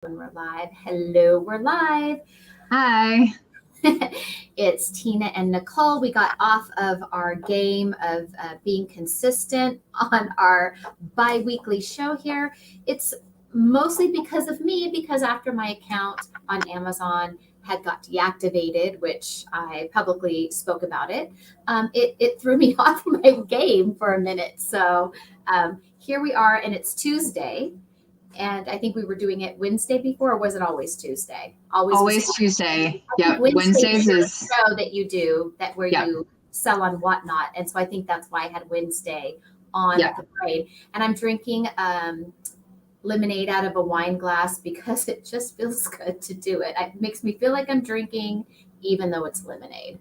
When we're live. Hello, we're live. Hi. It's Tina and Nicole. We got off of our game of being consistent on our bi weekly show here. It's mostly because of me, because after my account on Amazon had got deactivated, which I publicly spoke about it threw me off my game for a minute. So here we are, and it's Tuesday. And I think we were doing it Wednesday before, or was it always Tuesday? Always was. Always Tuesday. I think Yep. Wednesday is Wednesdays your is, show that you do that where yep. you sell on whatnot, and so I think that's why I had Wednesday on Yep. the parade. And I'm drinking lemonade out of a wine glass because it just feels good to do it. It makes me feel like I'm drinking, even though it's lemonade.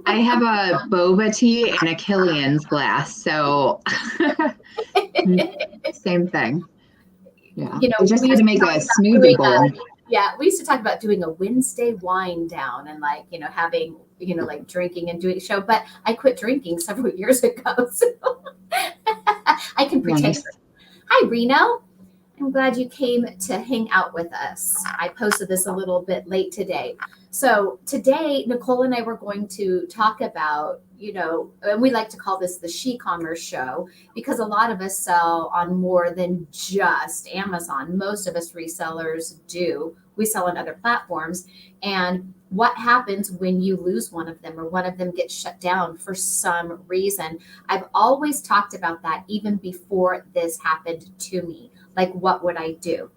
I have a boba tea and a Killian's glass. So same thing. Yeah. You know, I just we had used to to make talk a about smoothie doing bowl. we used to talk about doing a Wednesday wine down and having, like drinking and doing a show, but I quit drinking several years ago. So I can pretend. Nice. Hi, Reno. I'm glad you came to hang out with us. I posted this a little bit late today. So today, Nicole and I were going to talk about, and we like to call this the Shecommerce show because a lot of us sell on more than just Amazon. Most of us resellers do. We sell on other platforms. And what happens when you lose one of them or one of them gets shut down for some reason? I've always talked about that even before this happened to me. Like, what would I do?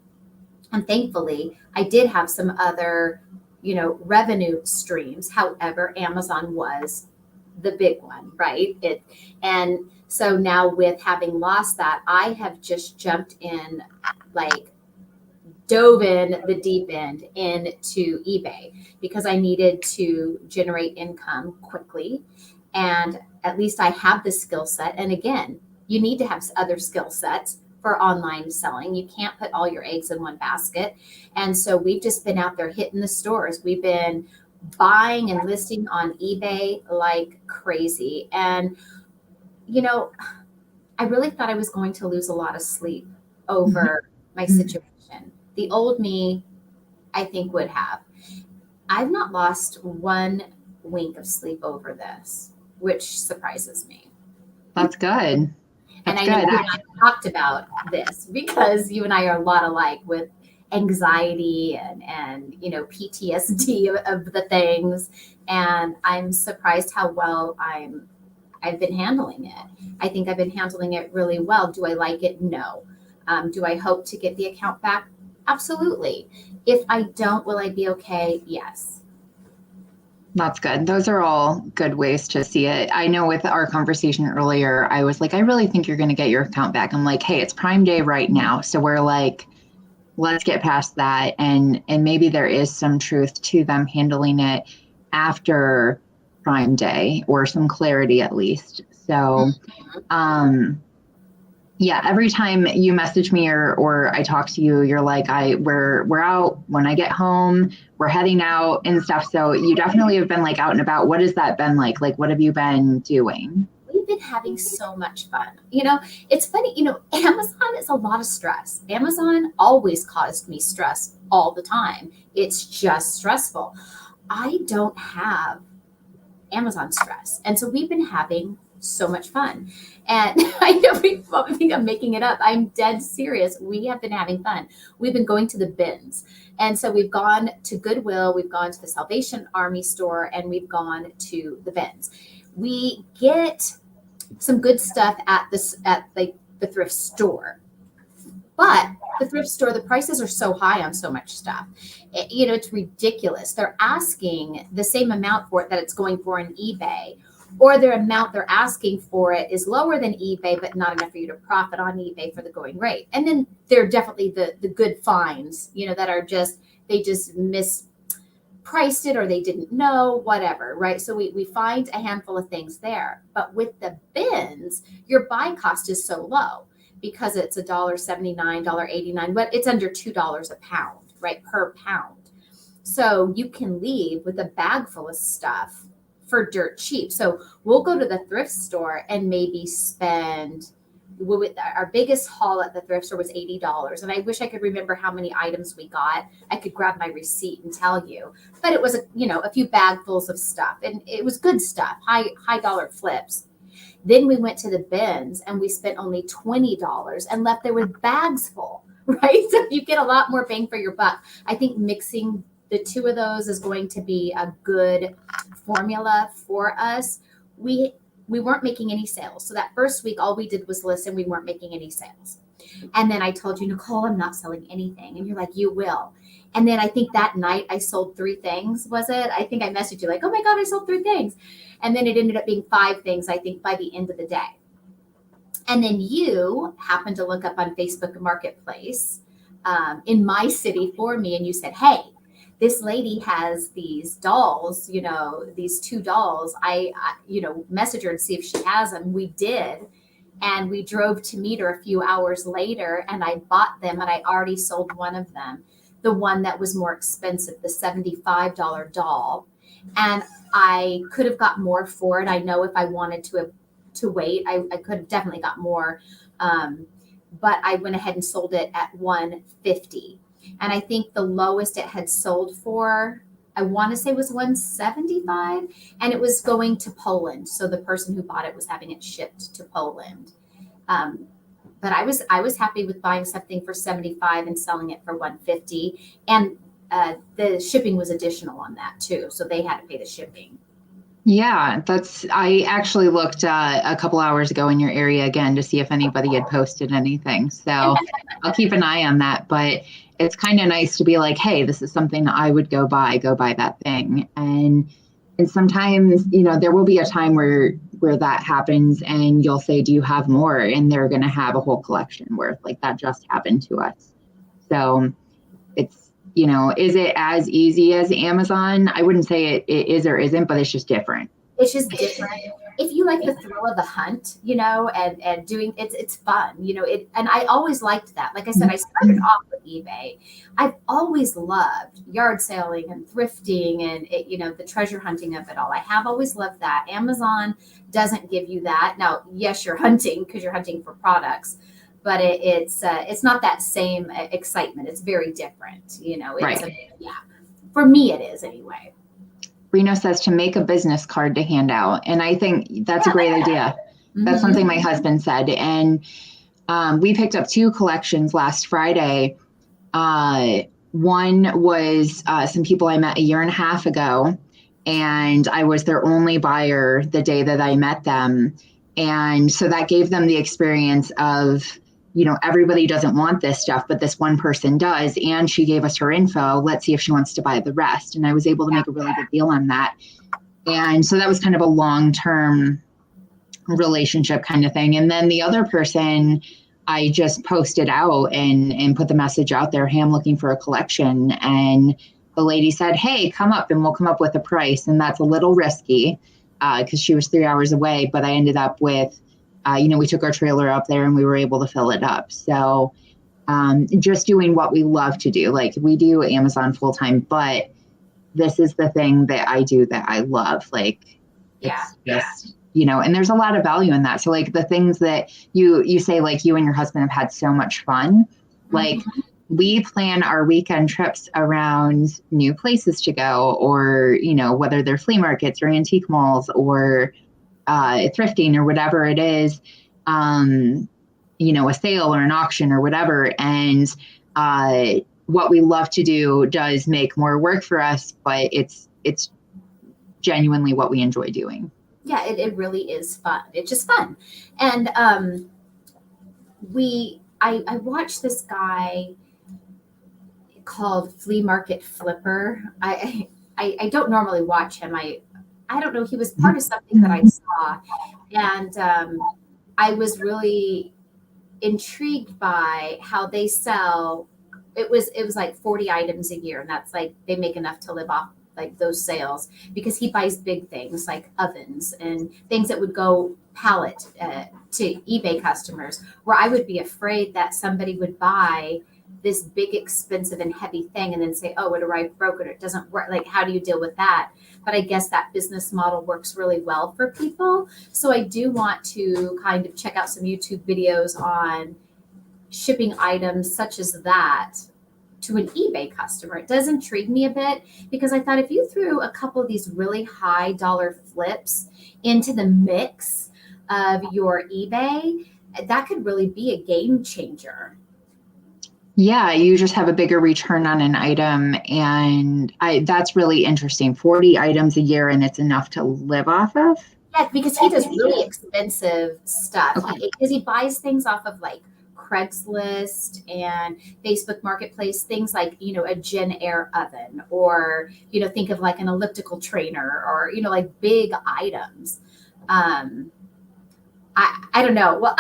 And thankfully, I did have some other, revenue streams. However, Amazon was the big one, right? And so now with having lost that, I have just jumped in, like dove in the deep end into eBay because I needed to generate income quickly. And at least I have the skill set. And again, you need to have other skill sets for online selling. You can't put all your eggs in one basket. And so we've just been out there hitting the stores. We've been buying and listing on eBay like crazy. And, I really thought I was going to lose a lot of sleep over my situation. The old me, I think, would have. I've not lost one wink of sleep over this, which surprises me. That's good. And That's I know good. you and I talked about this because you and I are a lot alike with anxiety and PTSD of the things. And I'm surprised how well I've been handling it. I think I've been handling it really well. Do I like it? No. Do I hope to get the account back? Absolutely. If I don't, will I be okay? Yes. That's good. Those are all good ways to see it. I know with our conversation earlier, I was like, I really think you're going to get your account back. I'm like, hey, it's Prime Day right now. So we're like, let's get past that. And maybe there is some truth to them handling it after Prime Day or some clarity at least. So, yeah, every time you message me or I talk to you, you're like, we're out when I get home, we're heading out and stuff. So you definitely have been like out and about. What has that been like? Like, what have you been doing? We've been having so much fun. It's funny, Amazon is a lot of stress. Amazon always caused me stress all the time. It's just stressful. I don't have Amazon stress. And so we've been having so much fun. And I know people think I'm making it up. I'm dead serious. We have been having fun. We've been going to the bins. And so we've gone to Goodwill, we've gone to the Salvation Army store, and we've gone to the bins. We get some good stuff at the thrift store. But the thrift store, the prices are so high on so much stuff. It's ridiculous. They're asking the same amount for it that it's going for in eBay, or their amount they're asking for it is lower than eBay, but not enough for you to profit on eBay for the going rate. And then there are definitely the good finds, that are they just mispriced it or they didn't know, whatever, right? So we find a handful of things there. But with the bins, your buy cost is so low because it's $1.79, $1.89, but it's under $2 a pound, right, per pound. So you can leave with a bag full of stuff for dirt cheap. So we'll go to the thrift store and maybe spend our biggest haul at the thrift store was $80. And I wish I could remember how many items we got. I could grab my receipt and tell you, but it was a few bagfuls of stuff, and it was good stuff, high dollar flips. Then we went to the bins and we spent only $20 and left there with bags full, right? So you get a lot more bang for your buck. I think mixing the two of those is going to be a good formula for us. We weren't making any sales. So that first week, all we did was listen. We weren't making any sales. And then I told you, Nicole, I'm not selling anything. And you're like, you will. And then I think that night I sold 3 things, was it? I think I messaged you like, oh my God, I sold 3 things. And then it ended up being 5 things, I think, by the end of the day. And then you happened to look up on Facebook Marketplace in my city for me. And you said, hey, this lady has these dolls, these 2 dolls. I message her and see if she has them. We did. And we drove to meet her a few hours later, and I bought them, and I already sold one of them, the one that was more expensive, the $75 doll. And I could have got more for it. I know if I wanted to wait, I could have definitely got more. But I went ahead and sold it at $150. And I think the lowest it had sold for, I want to say, was $175, and it was going to Poland. So the person who bought it was having it shipped to Poland. But I was happy with buying something for $75 and selling it for $150. And the shipping was additional on that too. So they had to pay the shipping. Yeah, I actually looked a couple hours ago in your area again to see if anybody had posted anything. So I'll keep an eye on that. But it's kind of nice to be like, hey, this is something that I would go buy that thing. And sometimes, there will be a time where that happens and you'll say, do you have more? And they're going to have a whole collection worth. Like that just happened to us. So it's, is it as easy as Amazon? I wouldn't say it is or isn't, but it's just different. It's just different. If you like the thrill of the hunt, and doing it's fun, and I always liked that. Like I said, I started off with eBay. I've always loved yard selling and thrifting and the treasure hunting of it all. I have always loved that. Amazon doesn't give you that. Now, yes, you're hunting because you're hunting for products, but it's not that same excitement. It's very different, Right. For me, it is anyway. Reno says to make a business card to hand out. And I think that's a great idea. Mm-hmm. That's something my husband said. And we picked up 2 collections last Friday. One was some people I met a year and a half ago, and I was their only buyer the day that I met them. And so that gave them the experience of, everybody doesn't want this stuff, but this one person does. And she gave us her info. Let's see if she wants to buy the rest. And I was able to make a really good deal on that. And so that was kind of a long-term relationship kind of thing. And then the other person, I just posted out and put the message out there, hey, I'm looking for a collection. And the lady said, hey, come up and we'll come up with a price. And that's a little risky because she was 3 hours away. But I ended up with, we took our trailer up there and we were able to fill it up. So just doing what we love to do. Like we do Amazon full time, but this is the thing that I do that I love. Like, it's just, and there's a lot of value in that. So like the things that you say, like you and your husband have had so much fun, like we plan our weekend trips around new places to go, or, whether they're flea markets or antique malls or thrifting or whatever it is, a sale or an auction or whatever. And what we love to do does make more work for us, but it's genuinely what we enjoy doing. Yeah, it really is fun. It's just fun. And I watched this guy called Flea Market Flipper. I don't normally watch him. I don't know. He was part of something that I saw, and I was really intrigued by how they sell. It was like 40 items a year, and that's like they make enough to live off like those sales, because he buys big things like ovens and things that would go pallet to eBay customers, where I would be afraid that somebody would buy this big, expensive and heavy thing and then say, oh, it arrived broken, it doesn't work. Like, how do you deal with that? But I guess that business model works really well for people. So I do want to kind of check out some YouTube videos on shipping items such as that to an eBay customer. It does intrigue me a bit because I thought if you threw a couple of these really high dollar flips into the mix of your eBay, that could really be a game changer. Yeah, you just have a bigger return on an item. And that's really interesting. 40 items a year and it's enough to live off of? Yeah, because he does really expensive stuff. Okay. Because he buys things off of like Craigslist and Facebook Marketplace, things like, a Gen Air oven, or, think of like an elliptical trainer, or, like big items. I don't know. Well,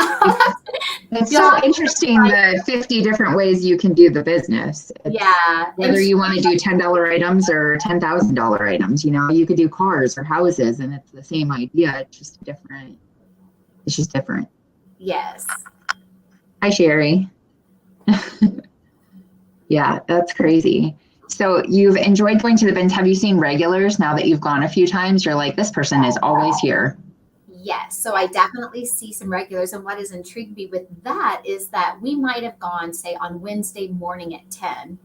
It's so interesting, the 50 different ways you can do the business. Yeah. Whether you want to do $10 items or $10,000 items, you could do cars or houses, and it's the same idea. It's just different. It's just different. Yes. Hi, Sherry. Yeah, that's crazy. So you've enjoyed going to the bins. Have you seen regulars now that you've gone a few times? You're like, this person is always here. Yes. So I definitely see some regulars. And what has intrigued me with that is that we might have gone, say, on Wednesday morning at 10.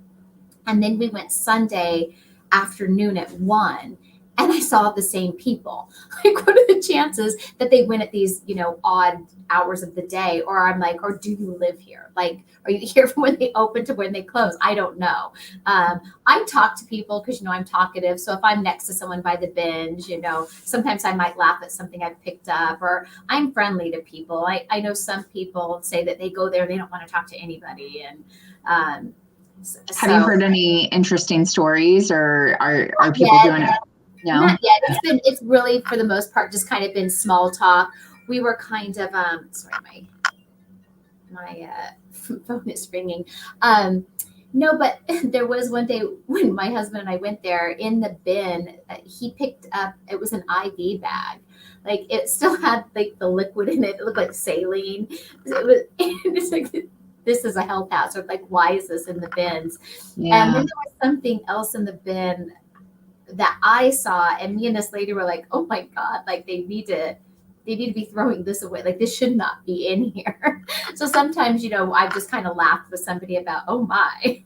And then we went Sunday afternoon at 1. And I saw the same people. Like, what are the chances that they went at these, odd hours of the day? Or I'm like, or do you live here? Like, are you here from when they open to when they close? I don't know. I talk to people because, I'm talkative. So if I'm next to someone by the binge, sometimes I might laugh at something I've picked up, or I'm friendly to people. I know some people say that they go there and they don't want to talk to anybody. And, have you heard any interesting stories, or are people doing it? No. Not yet. It's really, for the most part, just kind of been small talk. We were kind of sorry, my phone is ringing. No, but there was one day when my husband and I went there, in the bin, he picked up, it was an IV bag. Like, it still had like the liquid in it. It looked like saline. It's like, this is a health hazard. Like, why is this in the bins? Yeah. And then there was something else in the bin that I saw, and me and this lady were like, oh my God, like they need to be throwing this away. Like, this should not be in here. So sometimes, I've just kind of laughed with somebody about, oh my.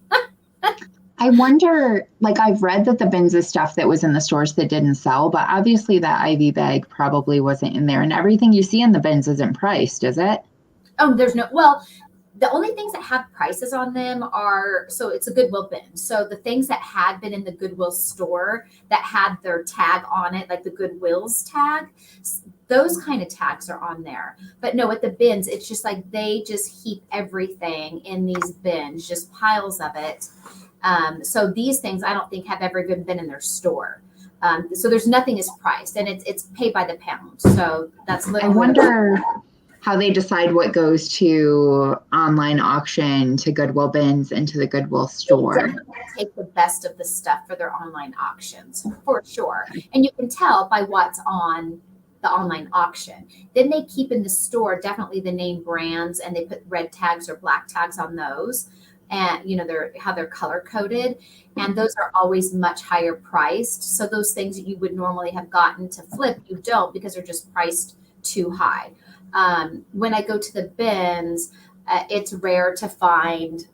I wonder, like, I've read that the bins is stuff that was in the stores that didn't sell, but obviously that IV bag probably wasn't in there, and everything you see in the bins isn't priced, is it? Oh, there's no, well, the only things that have prices on them are, so it's a Goodwill bin. So the things that had been in the Goodwill store that had their tag on it, like the Goodwill's tag, those kind of tags are on there. But no, at the bins, it's just like they just heap everything in these bins, just piles of it. So these things I don't think have ever even been in their store. So there's nothing is priced, and it's paid by the pound. So that's literally. I wonder how they decide what goes to online auction, to Goodwill bins, and to the Goodwill store. They take the best of the stuff for their online auctions, for sure. And you can tell by what's on the online auction. Then they keep in the store definitely the name brands, and they put red tags or black tags on those. And they're color coded, and those are always much higher priced. So those things that you would normally have gotten to flip, you don't, because they're just priced too high. When I go to the bins, it's rare to find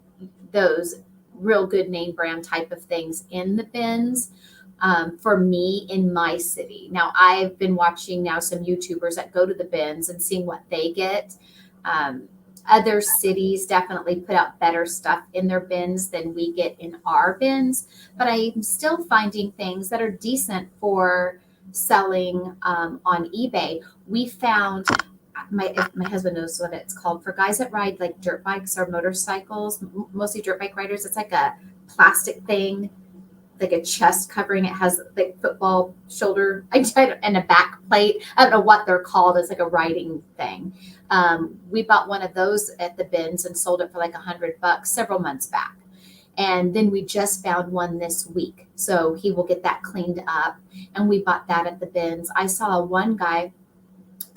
those real good name brand type of things in the bins. For me, in my city. Now, I've been watching now some YouTubers that go to the bins and seeing what they get. Other cities definitely put out better stuff in their bins than we get in our bins, but I'm still finding things that are decent for selling on eBay. We found, my husband knows what it's called, for guys that ride like dirt bikes or motorcycles, mostly dirt bike riders. It's like a plastic thing, like a chest covering. It has like football shoulder and a back plate. I don't know what they're called. It's like a riding thing. We bought one of those at the bins and sold it for like $100 several months back. And then we just found one this week. So he will get that cleaned up. And we bought that at the bins. I saw one guy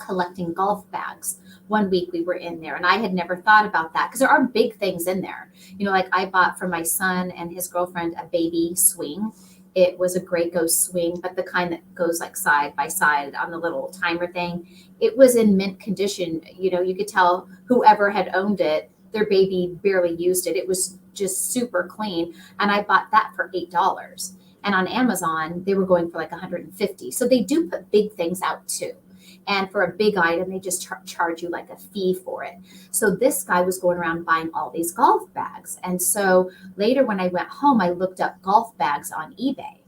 collecting golf bags. One week we were in there, and I had never thought about that because there are big things in there. Like I bought for my son and his girlfriend a baby swing. It was a Graco swing, but the kind that goes like side by side on the little timer thing. It was in mint condition. You could tell whoever had owned it, their baby barely used it. It was just super clean. And I bought that for $8. And on Amazon, they were going for like 150. So they do put big things out too. And for a big item, they just charge you like a fee for it. So this guy was going around buying all these golf bags. And so later when I went home, I looked up golf bags on eBay.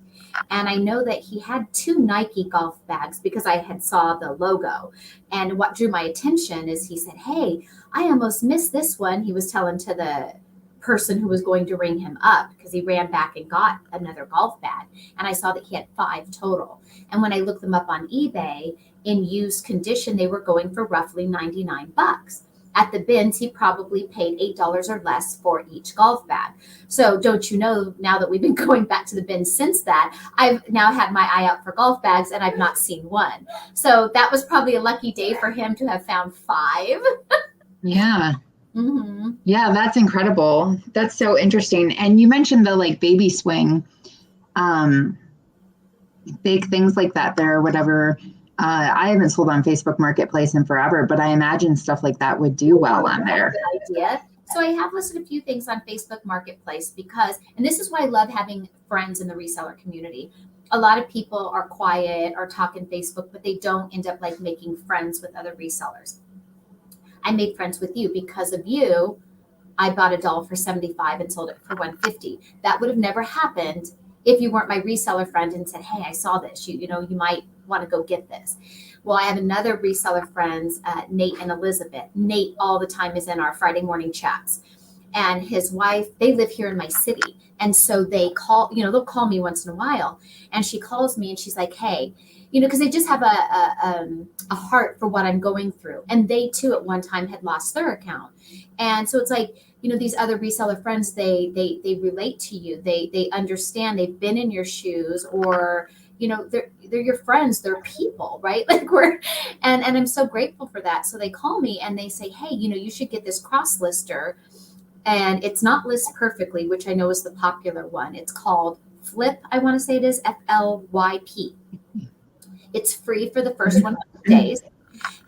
And I know that he had 2 Nike golf bags because I had saw the logo. And what drew my attention is he said, "Hey, I almost missed this one." He was telling to the person who was going to ring him up because he ran back and got another golf bag. And I saw that he had 5 total. And when I looked them up on eBay in used condition, they were going for roughly $99. At the bins, he probably paid $8 or less for each golf bag. So don't you know, now that we've been going back to the bins since that, I've now had my eye out for golf bags and I've not seen one. So that was probably a lucky day for him to have found 5. Yeah. Mm-hmm. Yeah, that's incredible. That's so interesting. And you mentioned the like baby swing, big things like that there, whatever. I haven't sold on Facebook Marketplace in forever, but I imagine stuff like that would do well on there. Good idea. So I have listed a few things on Facebook Marketplace because, and this is why I love having friends in the reseller community. A lot of people are quiet or talk in Facebook, but they don't end up like making friends with other resellers. I made friends with you because of you. I bought a doll for $75 and sold it for $150. That would have never happened if you weren't my reseller friend and said, "Hey, I saw this. You might want to go get this." Well, I have another reseller friends, Nate and Elizabeth. Nate all the time is in our Friday morning chats. And his wife, they live here in my city. And so they call, they'll call me once in a while. And she calls me and she's like, "Hey," because they just have a heart for what I'm going through. And they too at one time had lost their account. And so it's like, these other reseller friends, they relate to you. They understand, they've been in your shoes, or, they're your friends, they're people, right? Like and I'm so grateful for that. So they call me and they say, "Hey, you should get this cross lister." And it's not list perfectly, which I know is the popular one. It's called Flip. I want to say it is FLYP. It's free for the first 100 days.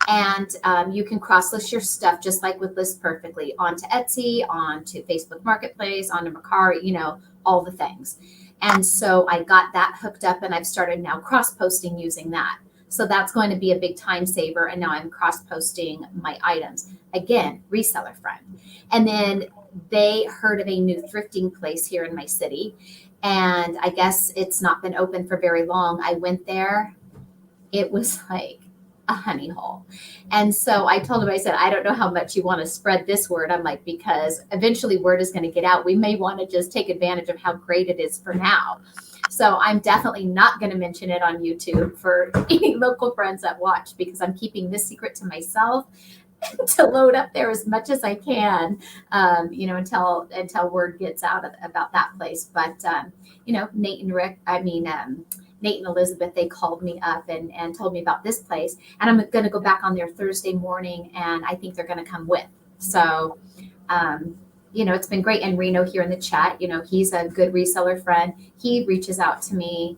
And you can cross-list your stuff just like with List Perfectly onto Etsy, onto Facebook Marketplace, onto Mercari, all the things. And so I got that hooked up and I've started now cross-posting using that. So that's going to be a big time saver. And now I'm cross-posting my items. Again, reseller friend. And then they heard of a new thrifting place here in my city. And I guess it's not been open for very long. I went there. It was like a honey hole. And so I told him, I said, "I don't know how much you want to spread this word." I'm like, because eventually word is going to get out. We may want to just take advantage of how great it is for now. So I'm definitely not going to mention it on YouTube for any local friends that watch, because I'm keeping this secret to myself to load up there as much as I can, until word gets out about that place. But, Nate and Elizabeth, they called me up and told me about this place. And I'm going to go back on there Thursday morning, and I think they're going to come with. So, it's been great. And Reno here in the chat, he's a good reseller friend. He reaches out to me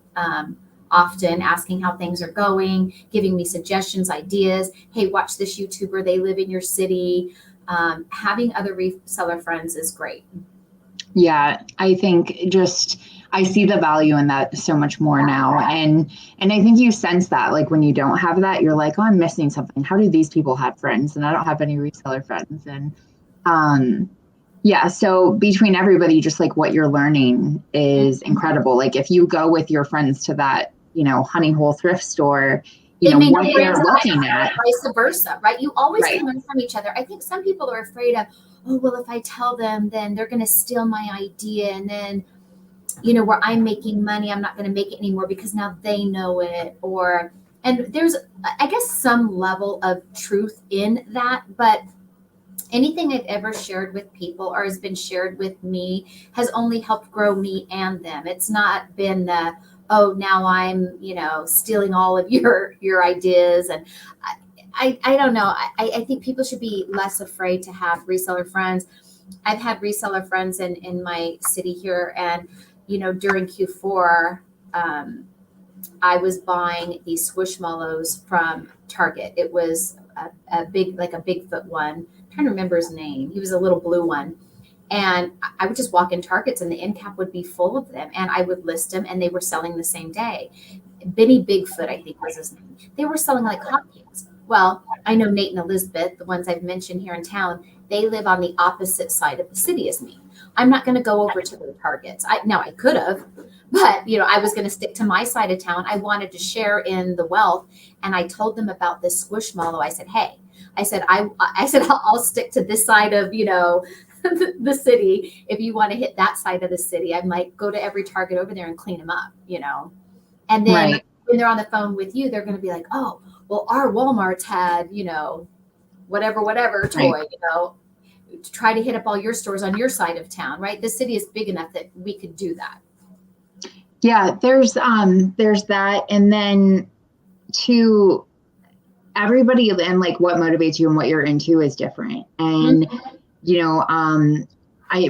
often, asking how things are going, giving me suggestions, ideas. "Hey, watch this YouTuber. They live in your city." Having other reseller friends is great. Yeah, I think I see the value in that so much more now. And I think you sense that, like, when you don't have that, you're like, "Oh, I'm missing something. How do these people have friends? And I don't have any reseller friends." And yeah, so between everybody, just like what you're learning is incredible. Like if you go with your friends to that, honey hole thrift store, what they're looking at. Vice versa, right? You always Right. can learn from each other. I think some people are afraid of, "Oh, well, if I tell them, then they're going to steal my idea. And then, where I'm making money, I'm not going to make it anymore because now they know it." And there's, I guess, some level of truth in that. But anything I've ever shared with people or has been shared with me has only helped grow me and them. It's not been the, "Oh, now I'm, stealing all of your ideas." And I don't know. I think people should be less afraid to have reseller friends. I've had reseller friends in my city here, and during Q4, I was buying these squishmallows from Target. It was a big, like a Bigfoot one. I'm trying to remember his name. He was a little blue one. And I would just walk in Targets and the end cap would be full of them. And I would list them and they were selling the same day. Benny Bigfoot, I think was his name. They were selling like hotcakes. Well, I know Nate and Elizabeth, the ones I've mentioned here in town, they live on the opposite side of the city as me. I'm not going to go over to their Targets. Now I could have, but I was going to stick to my side of town. I wanted to share in the wealth, and I told them about this squishmallow. I said, "Hey," I said, I'll stick to this side of the city. If you want to hit that side of the city, I might go to every Target over there and clean them up, And then Right. when they're on the phone with you, they're going to be like, "Oh, well, our Walmart's had whatever toy, Right. To try to hit up all your stores on your side of town, right? The city is big enough that we could do that." Yeah, there's that. And then to everybody, and like what motivates you and what you're into is different. And,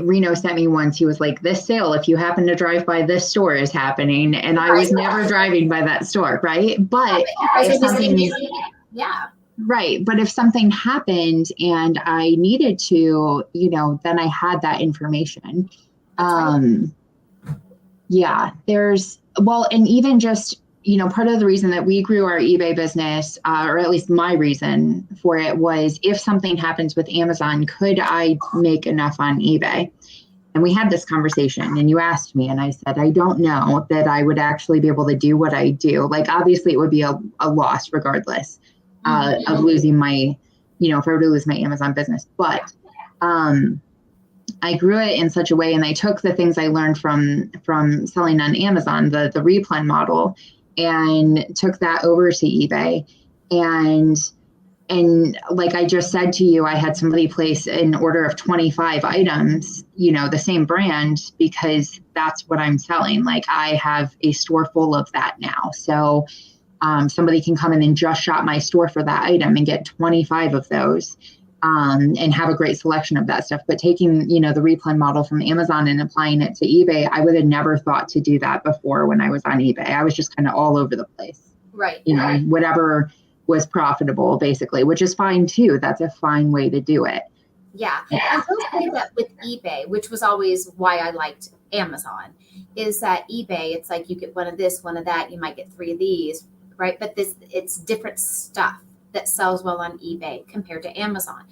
Reno sent me once, he was like, "This sale, if you happen to drive by this store, is happening." And I was never driving by that store. Right. But if something, yeah. right. But if something happened and I needed to, then I had that information. Yeah, and even just, part of the reason that we grew our eBay business, or at least my reason for it, was if something happens with Amazon, could I make enough on eBay? And we had this conversation and you asked me, and I said, I don't know that I would actually be able to do what I do. Like, obviously it would be a loss regardless of losing my, if I were to lose my Amazon business. But I grew it in such a way, and I took the things I learned from selling on Amazon, the replen model, and took that over to eBay. And like I just said to you, I had somebody place an order of 25 items, the same brand, because that's what I'm selling. Like, I have a store full of that now. So somebody can come in and just shop my store for that item and get 25 of those. And have a great selection of that stuff. But taking, the replen model from Amazon and applying it to eBay, I would have never thought to do that before when I was on eBay. I was just kind of all over the place. Right. Whatever was profitable, basically, which is fine too. That's a fine way to do it. Yeah. I will say that with eBay, which was always why I liked Amazon, is that eBay, it's like you get one of this, one of that, you might get 3 of these, right? But it's different stuff that sells well on eBay compared to Amazon.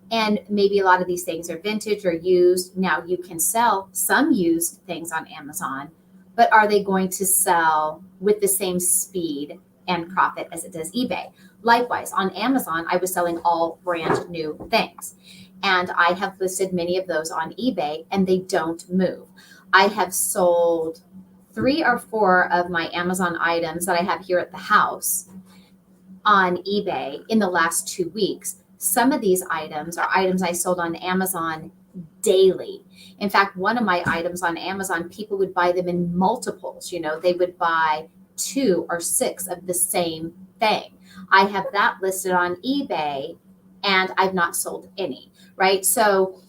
And maybe a lot of these things are vintage or used. Now you can sell some used things on Amazon, but are they going to sell with the same speed and profit as it does eBay? Likewise, on Amazon, I was selling all brand new things. And I have listed many of those on eBay and they don't move. I have sold 3 or 4 of my Amazon items that I have here at the house on eBay in the last 2 weeks. Some of these items are items I sold on Amazon daily. In fact, one of my items on Amazon, people would buy them in multiples. They would buy 2 or 6 of the same thing. I have that listed on eBay and I've not sold any, right? So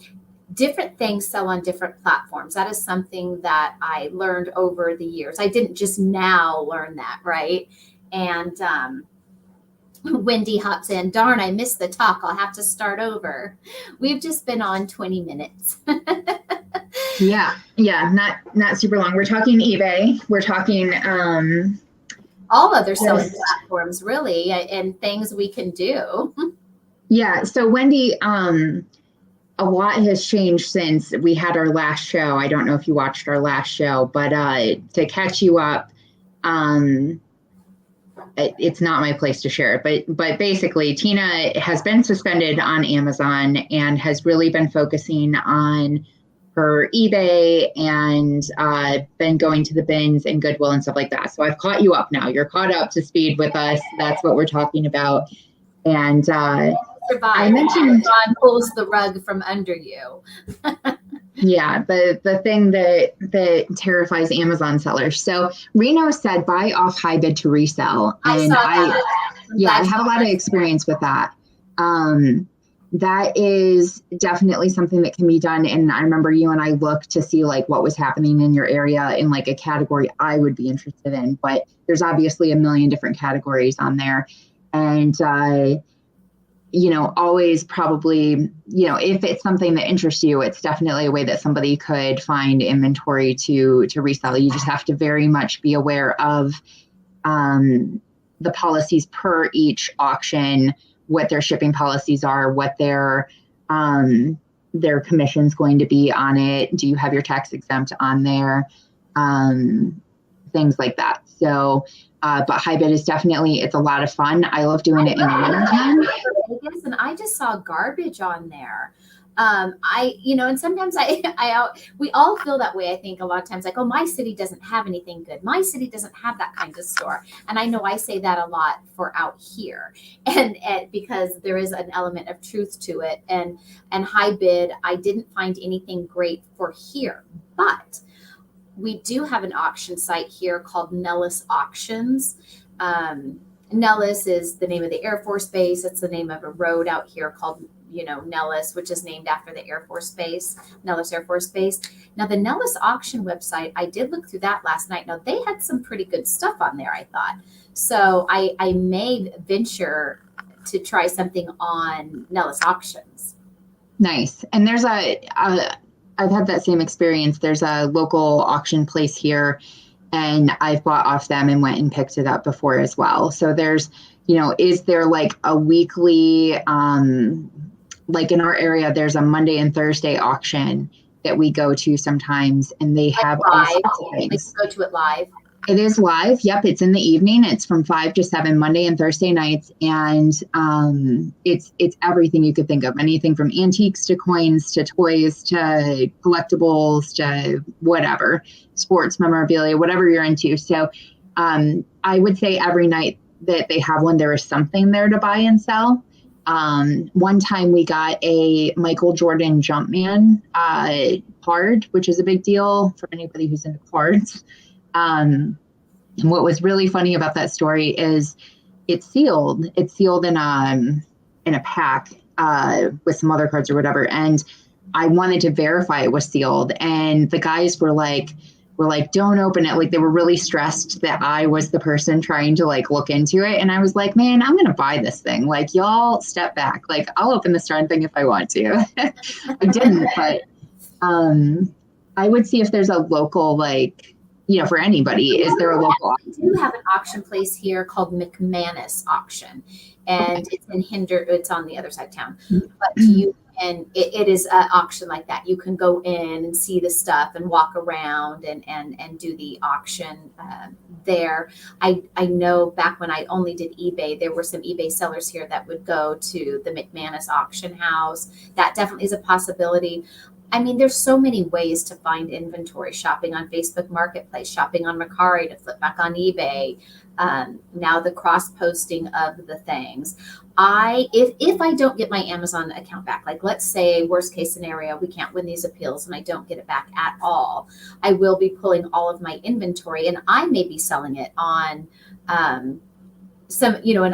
different things sell on different platforms. That is something that I learned over the years. I didn't just now learn that, right? And Wendy hops in. Darn, I missed the talk. I'll have to start over. We've just been on 20 minutes. Yeah, not super long. We're talking eBay. We're talking all other selling platforms, really, and things we can do. Yeah. So Wendy, a lot has changed since we had our last show. I don't know if you watched our last show, but to catch you up, it's not my place to share it, but basically Tina has been suspended on Amazon and has really been focusing on her eBay and been going to the bins and Goodwill and stuff like that. So I've caught you up now. You're caught up to speed with us. That's what we're talking about. And I mentioned John pulls the rug from under you. Yeah, the thing that terrifies Amazon sellers. So Reno said buy off high bid to resell. And Yeah, I have a lot of experience with that. That is definitely something that can be done. And I remember you and I looked to see like what was happening in your area in like a category I would be interested in, but there's obviously a million different categories on there. And, always probably, if it's something that interests you, it's definitely a way that somebody could find inventory to resell. You just have to very much be aware of the policies per each auction, what their shipping policies are, what their commission's going to be on it. Do you have your tax exempt on there? Things like that. So, but high bid is definitely, it's a lot of fun. I love doing it in the wintertime. And I just saw garbage on there. And sometimes we all feel that way. I think a lot of times like, oh, my city doesn't have anything good. My city doesn't have that kind of store. And I know I say that a lot for out here and because there is an element of truth to it. And high bid, I didn't find anything great for here, but we do have an auction site here called Nellis Auctions. Nellis is the name of the Air Force Base. It's the name of a road out here called, Nellis, which is named after the Air Force Base, Nellis Air Force Base. Now, the Nellis auction website, I did look through that last night. Now, they had some pretty good stuff on there, I thought. So I may venture to try something on Nellis Auctions. Nice. And there's I've had that same experience. There's a local auction place here, and I've bought off them and went and picked it up before as well. So there's, is there like a weekly, like in our area, there's a Monday and Thursday auction that we go to sometimes, and they have all sorts of things. Like go to it live. It is live. Yep. It's in the evening. It's from 5 to 7 Monday and Thursday nights. And it's everything you could think of, anything from antiques to coins to toys to collectibles to whatever, sports memorabilia, whatever you're into. So I would say every night that they have one, there is something there to buy and sell. One time we got a Michael Jordan Jumpman card, which is a big deal for anybody who's into cards. And what was really funny about that story is it's sealed. It's sealed in a pack with some other cards or whatever. And I wanted to verify it was sealed. And the guys were like, don't open it. Like they were really stressed that I was the person trying to like look into it. And I was like, man, I'm going to buy this thing. Like y'all step back. Like I'll open this darn thing if I want to. I didn't, but I would see if there's a local, like, for anybody, is there a local? We do have an auction place here called McManus Auction, and it's in it's on the other side of town. But it is an auction like that. You can go in and see the stuff and walk around and do the auction there. I know back when I only did eBay, there were some eBay sellers here that would go to the McManus auction house. That definitely is a possibility. I mean, there's so many ways to find inventory, shopping on Facebook Marketplace, shopping on Mercari to flip back on eBay. Now the cross posting of the things. If I don't get my Amazon account back, like let's say worst case scenario, we can't win these appeals and I don't get it back at all, I will be pulling all of my inventory and I may be selling it on an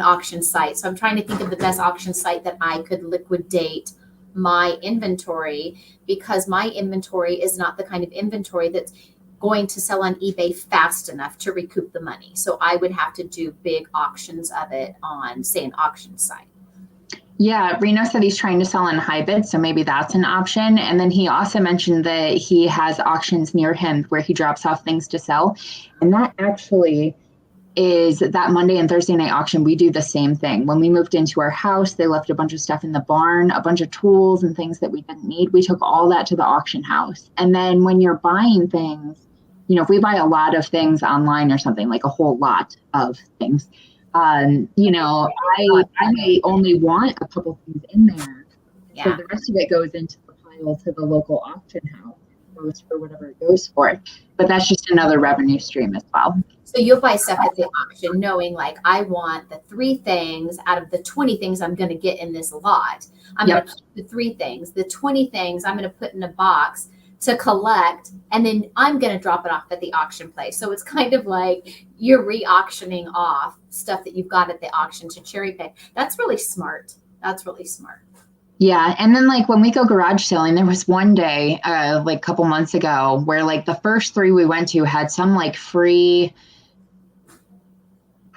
auction site. So I'm trying to think of the best auction site that I could liquidate my inventory, because my inventory is not the kind of inventory that's going to sell on eBay fast enough to recoup the money. So I would have to do big auctions of it on, say, an auction site. Yeah, Reno said he's trying to sell on high bid, so maybe that's an option. And then he also mentioned that he has auctions near him where he drops off things to sell. And that actually is that Monday and Thursday night auction. We do the same thing. When we moved into our house, they left a bunch of stuff in the barn, a bunch of tools and things that we didn't need. We took all that to the auction house. And then when you're buying things, if we buy a lot of things online or something, like a whole lot of things, I may only want a couple things in there. Yeah. So the rest of it goes into the pile to the local auction house. Goes for whatever it goes for. But that's just another revenue stream as well. So you'll buy stuff at the auction knowing like I want the 3 things out of the 20 things I'm going to get in this lot. I'm going to keep the 3 things. The 20 things I'm going to put in a box to collect, and then I'm going to drop it off at the auction place. So it's kind of like you're re-auctioning off stuff that you've got at the auction to cherry pick. That's really smart. That's really smart. Yeah. And then like when we go garage selling, there was one day, like a couple months ago where like the first 3 we went to had some like free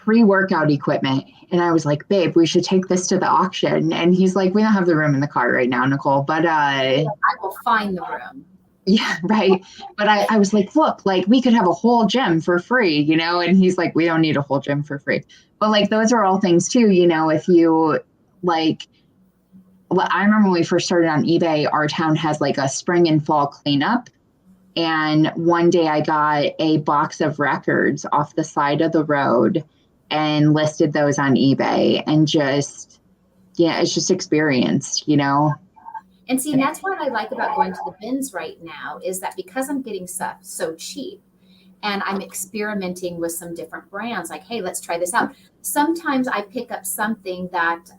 workout equipment. And I was like, babe, we should take this to the auction. And he's like, we don't have the room in the car right now, Nicole, but, I will find the room. Yeah, right. But I was like, look, like we could have a whole gym for free, you know? And he's like, we don't need a whole gym for free. But like, those are all things too, you know, if you like, well, I remember when we first started on eBay, our town has like a spring and fall cleanup. And one day I got a box of records off the side of the road and listed those on eBay, and just, yeah, it's just experience, you know? And see, that's what I like about going to the bins right now, is that because I'm getting stuff so cheap and I'm experimenting with some different brands, like, hey, let's try this out. Sometimes I pick up something that,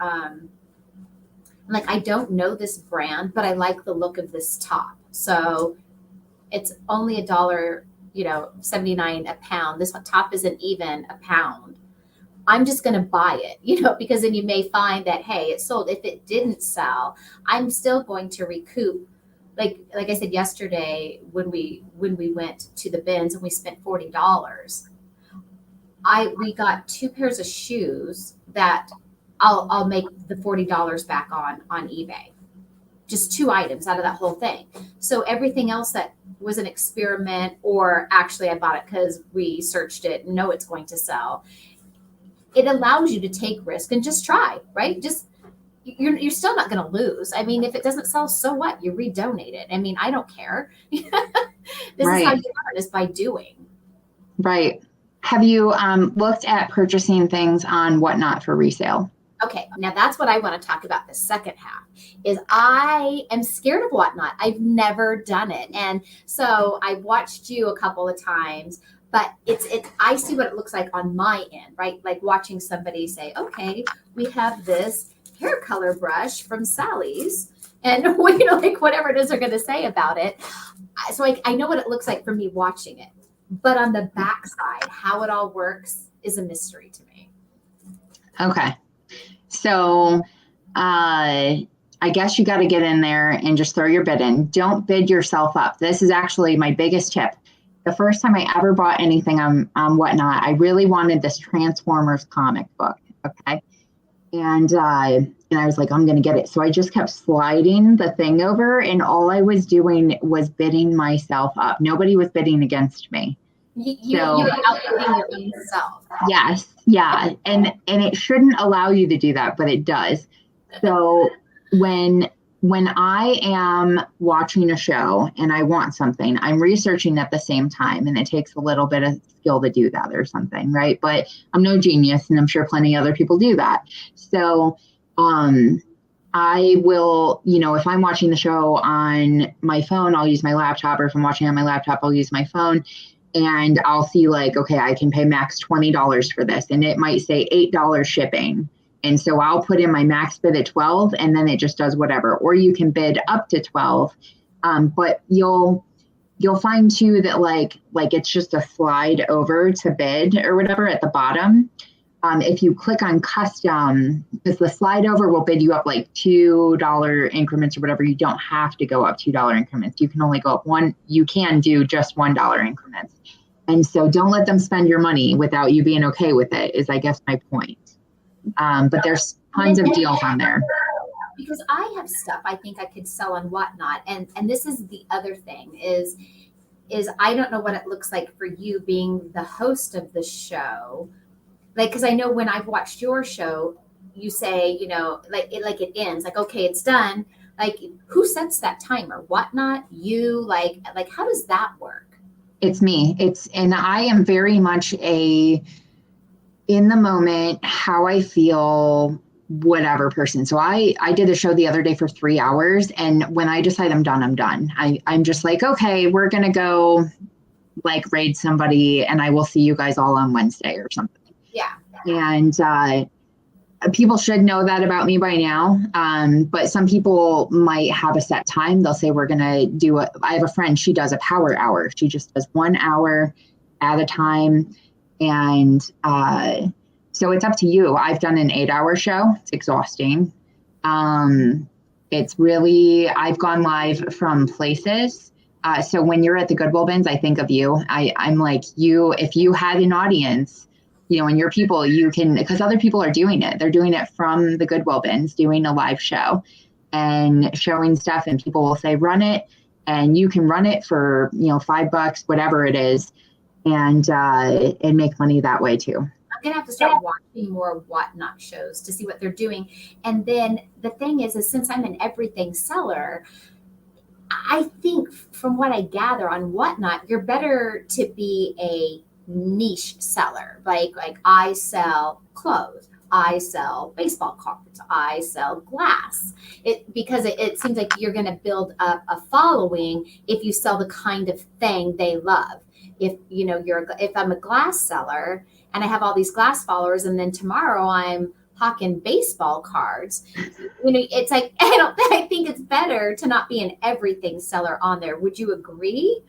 like, I don't know this brand, but I like the look of this top. So it's only $1.79 a pound. This top isn't even a pound. I'm just going to buy it, because then you may find that, hey, it sold. If it didn't sell, I'm still going to recoup. Like I said yesterday, when we went to the bins and we spent $40, we got 2 pairs of shoes that I'll make the $40 back on eBay. Just 2 items out of that whole thing. So everything else that was an experiment, or actually I bought it because we searched it and know it's going to sell. It allows you to take risk and just try, right? Just you're still not going to lose. I mean, if it doesn't sell, so what? You redonate it. I mean, I don't care. This Right. is how you learn, is by doing. Right. Have you looked at purchasing things on Whatnot for resale? Okay, now that's what I want to talk about. The second half is I am scared of Whatnot. I've never done it. And so I've watched you a couple of times, but I see what it looks like on my end, right? Like watching somebody say, okay, we have this hair color brush from Sally's, and like whatever it is they're going to say about it. So I know what it looks like for me watching it, but on the backside, how it all works is a mystery to me. Okay. So I guess you got to get in there and just throw your bid in. Don't bid yourself up. This is actually my biggest tip. The first time I ever bought anything on Whatnot, I really wanted this Transformers comic book. Okay. And I was like, I'm going to get it. So I just kept sliding the thing over, and all I was doing was bidding myself up. Nobody was bidding against me. You were outbidding your own self. Yes. Yeah. And it shouldn't allow you to do that, but it does. So when I am watching a show and I want something, I'm researching at the same time, and it takes a little bit of skill to do that or something, right? But I'm no genius, and I'm sure plenty of other people do that. So I will, if I'm watching the show on my phone, I'll use my laptop, or if I'm watching on my laptop, I'll use my phone. And I'll see like, okay, I can pay max $20 for this, and it might say $8 shipping. And so I'll put in my max bid at 12, and then it just does whatever. Or you can bid up to 12. But you'll find too that like it's just a slide over to bid or whatever at the bottom. If you click on custom, because the slide over will bid you up like $2 increments or whatever. You don't have to go up $2 increments. You can only go up one. You can do just $1 increments. And so don't let them spend your money without you being okay with it, is I guess my point. But there's tons of deals on there. Because I have stuff I think I could sell on Whatnot. And this is the other thing is I don't know what it looks like for you being the host of the show. Like, because I know when I've watched your show, you say, it ends, like, okay, it's done. Like, who sets that timer? Whatnot? You? Like how does that work? It's me. And I am very much in the moment, how I feel, whatever person. So I did a show the other day for 3 hours, and when I decide I'm done, I'm done. I'm just like, okay, we're going to go like raid somebody, and I will see you guys all on Wednesday or something. Yeah. And people should know that about me by now. But some people might have a set time. They'll say, we're going to do I have a friend, she does a power hour. She just does 1 hour at a time. And so it's up to you. I've done an 8-hour show. It's exhausting. It's really, I've gone live from places. So when you're at the Goodwill bins, I think of you. I'm like, if you had an audience, and your people, you can, because other people are doing it. They're doing it from the Goodwill bins, doing a live show and showing stuff, and people will say, run it, and you can run it for, $5, whatever it is, and make money that way too. I'm gonna have to start watching more Whatnot shows to see what they're doing. And then the thing is since I'm an everything seller, I think from what I gather on Whatnot, you're better to be a niche seller. Like I sell clothes, I sell baseball cards, I sell glass. Because it seems like you're going to build up a following if you sell the kind of thing they love. If if I'm a glass seller and I have all these glass followers, and then tomorrow I'm hawking baseball cards, it's like I think it's better to not be an everything seller on there. Would you agree?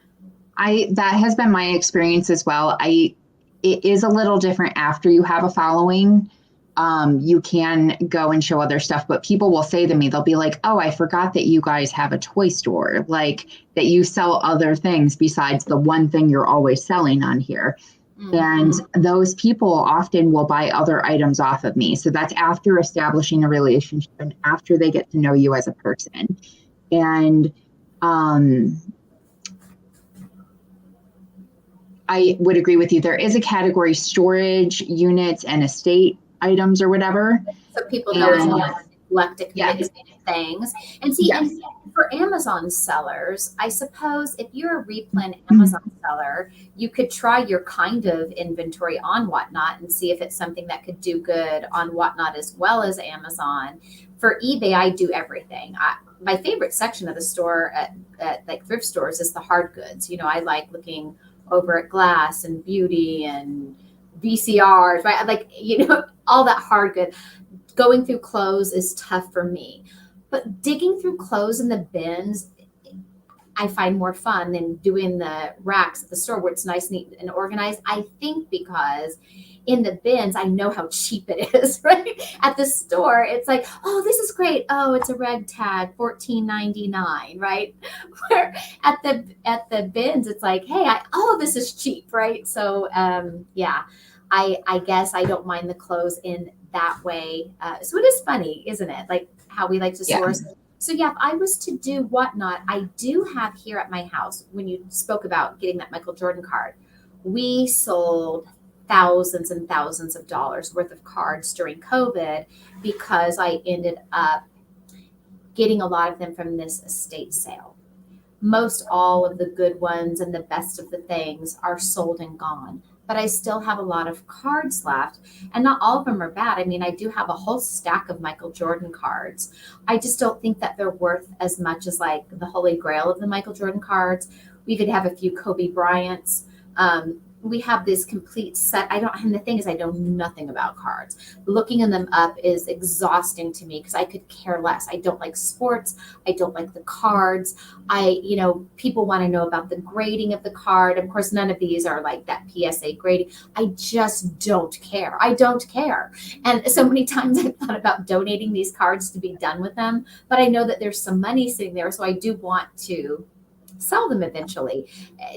That has been my experience as well. It is a little different after you have a following. You can go and show other stuff, but people will say to me, they'll be like, oh, I forgot that you guys have a toy store, like that you sell other things besides the one thing you're always selling on here. Mm-hmm. And those people often will buy other items off of me. So that's after establishing a relationship and after they get to know you as a person. And I would agree with you. There is a category, storage units and estate items or whatever. So people know it's not eclectic things. And see, and for Amazon sellers, I suppose if you're a replen Amazon seller, you could try your kind of inventory on Whatnot and see if it's something that could do good on Whatnot as well as Amazon. For eBay, I do everything. My favorite section of the store at like thrift stores is the hard goods. I like looking over at glass and beauty and VCRs, right? Like, all that hard good. Going through clothes is tough for me. But digging through clothes in the bins, I find more fun than doing the racks at the store where it's nice, neat, and organized. I think because in the bins, I know how cheap it is, right? At the store, it's like, oh, this is great. Oh, it's a reg tag, $14.99, right? Where at the bins, it's like, hey, this is cheap, right? So I guess I don't mind the clothes in that way. So it is funny, isn't it? Like how we like to source. So if I was to do Whatnot, I do have here at my house, when you spoke about getting that Michael Jordan card, we sold thousands and thousands of dollars worth of cards during COVID because I ended up getting a lot of them from this estate sale. Most all of the good ones and the best of the things are sold and gone, but I still have a lot of cards left, and not all of them are bad. I mean, I do have a whole stack of Michael Jordan cards. I just don't think that they're worth as much as like the holy grail of the Michael Jordan cards. We could have a few Kobe Bryants. We have this complete set. And the thing is, I know nothing about cards. Looking them up is exhausting to me because I could care less. I don't like sports. I don't like the cards. People want to know about the grading of the card. Of course, none of these are like that PSA grading. I just don't care. I don't care. And so many times I've thought about donating these cards to be done with them, but I know that there's some money sitting there. So I do want to sell them eventually.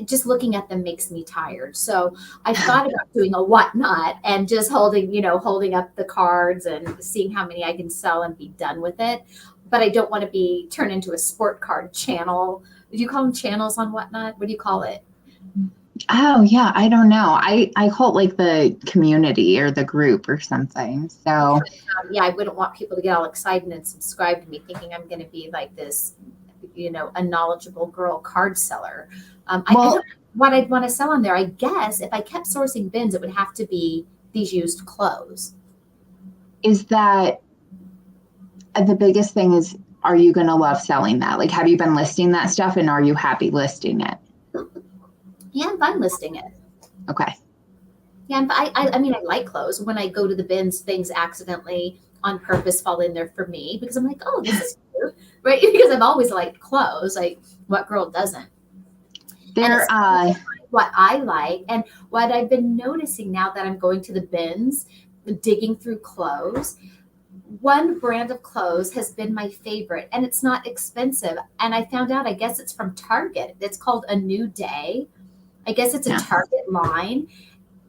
Just looking at them makes me tired. So I thought about doing a Whatnot and just holding up the cards and seeing how many I can sell and be done with it. But I don't want to be turned into a sport card channel. Do you call them channels on Whatnot? What do you call it? Oh yeah, I don't know. I call it like the community or the group or something. So I wouldn't want people to get all excited and subscribe to me thinking I'm going to be like this a knowledgeable girl card seller. What I'd want to sell on there, I guess, if I kept sourcing bins, it would have to be these used clothes. Is that the biggest thing is, are you going to love selling that? Like, have you been listing that stuff and are you happy listing it? Yeah, I'm fine listing it. Okay. Yeah, but I mean, I like clothes. When I go to the bins, things accidentally on purpose fall in there for me because I'm like, oh, this is cute, right? Because I've always liked clothes. Like, what girl doesn't? And There, it's what I like. And what I've been noticing now that I'm going to the bins, digging through clothes, one brand of clothes has been my favorite, and it's not expensive. And I found out, I guess it's from Target. It's called A New Day. I guess it's a yeah. Target line.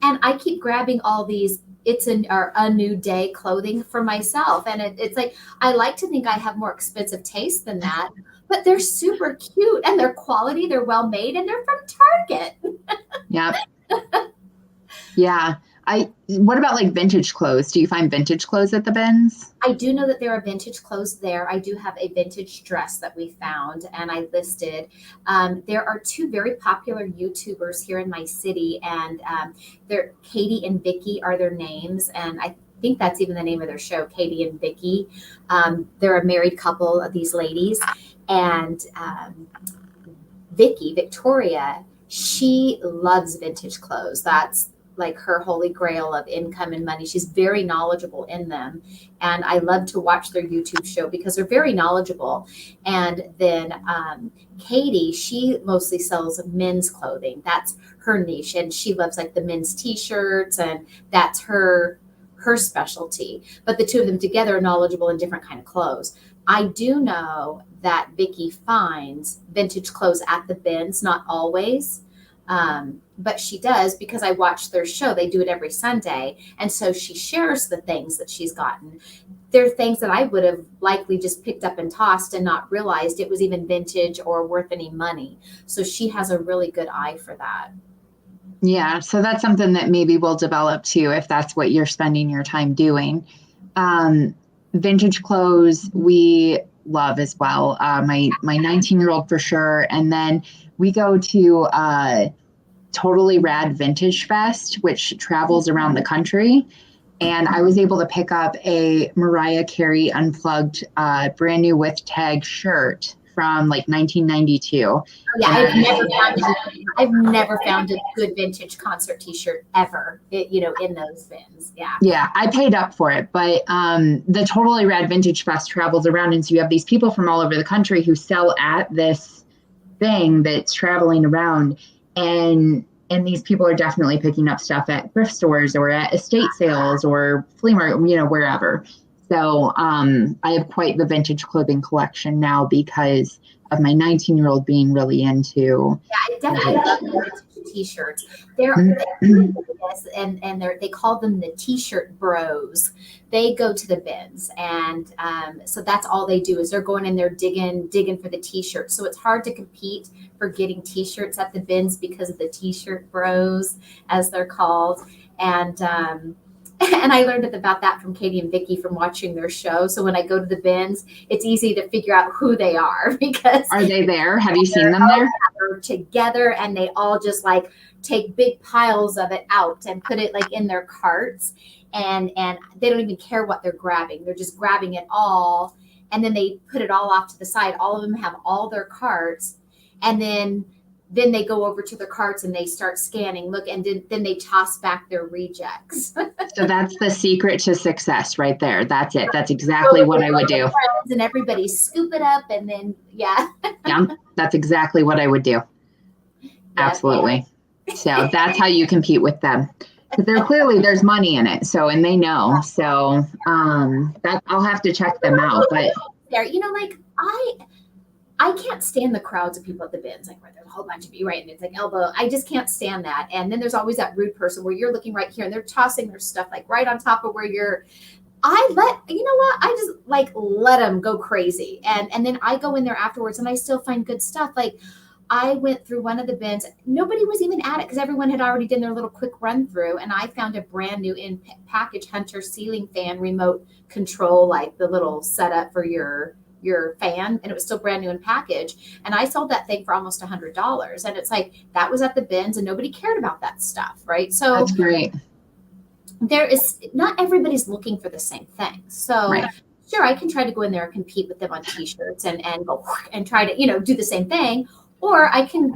And I keep grabbing all these or a new day clothing for myself. And it's like, I like to think I have more expensive taste than that, but they're super cute and they're quality, they're well made, and they're from Target. Yeah. Yeah. What about like vintage clothes? Do you find vintage clothes at the bins? I do know that there are vintage clothes there. I do have a vintage dress that we found and I listed. There are two very popular YouTubers here in my city, and they're Katie and Vicky are their names. And I think that's even the name of their show, Katie and Vicky. They're a married couple of these ladies. And Victoria, she loves vintage clothes. That's like her holy grail of income and money. She's very knowledgeable in them. And I love to watch their YouTube show because they're very knowledgeable. And then Katie, she mostly sells men's clothing. That's her niche. And she loves like the men's t-shirts, and that's her specialty. But the two of them together are knowledgeable in different kind of clothes. I do know that Vicky finds vintage clothes at the bins, not always. But she does because I watch their show. They do it every Sunday. And so she shares the things that she's gotten. They're things that I would have likely just picked up and tossed and not realized it was even vintage or worth any money. So she has a really good eye for that. Yeah. So that's something that maybe we'll develop too, if that's what you're spending your time doing. Vintage clothes we love as well. My 19-year-old for sure. And then we go to Totally Rad Vintage Fest, which travels around the country. And I was able to pick up a Mariah Carey unplugged brand new with tag shirt from like 1992. Oh, yeah, I've never found a good vintage concert T-shirt ever. In those bins. Yeah. Yeah, I paid up for it, but the Totally Rad Vintage Fest travels around, and so you have these people from all over the country who sell at this thing that's traveling around, and these people are definitely picking up stuff at thrift stores or at estate sales or flea market, wherever. So I have quite the vintage clothing collection now because of my 19-year-old being really into. Yeah, I definitely love vintage T-shirts. They call them the T-shirt bros. They go to the bins, and so that's all they do is they're going in there digging for the T-shirts. So it's hard to compete for getting T-shirts at the bins because of the T-shirt bros, as they're called. And and I learned about that from Katie and Vicky from watching their show. So when I go to the bins, it's easy to figure out who they are because are they there? Have you seen them there? They're together, and they all just like take big piles of it out and put it like in their carts, and they don't even care what they're grabbing. They're just grabbing it all, and then they put it all off to the side. All of them have all their carts, and then they go over to their carts and they start scanning, look, and then they toss back their rejects. So that's the secret to success right there. That's it. That's exactly what I would do. And everybody scoop it up, and then, yeah. Yeah, that's exactly what I would do. Yeah, absolutely. Yeah. So that's how you compete with them. But there's money in it. So, and they know. So that I'll have to check them out. But like I can't stand the crowds of people at the bins, like where there's a whole bunch of you, right? And it's like elbow. I just can't stand that. And then there's always that rude person where you're looking right here and they're tossing their stuff like right on top of where I just like let them go crazy. And then I go in there afterwards and I still find good stuff. Like I went through one of the bins. Nobody was even at it because everyone had already done their little quick run through. And I found a brand new in package Hunter ceiling fan remote control, like the little setup for your fan, and it was still brand new in package, and I sold that thing for almost $100. And it's like that was at the bins and nobody cared about that stuff, right? So that's great. There is not everybody's looking for the same thing. So right. Sure, I can try to go in there and compete with them on T-shirts and go and try to do the same thing, Or I can,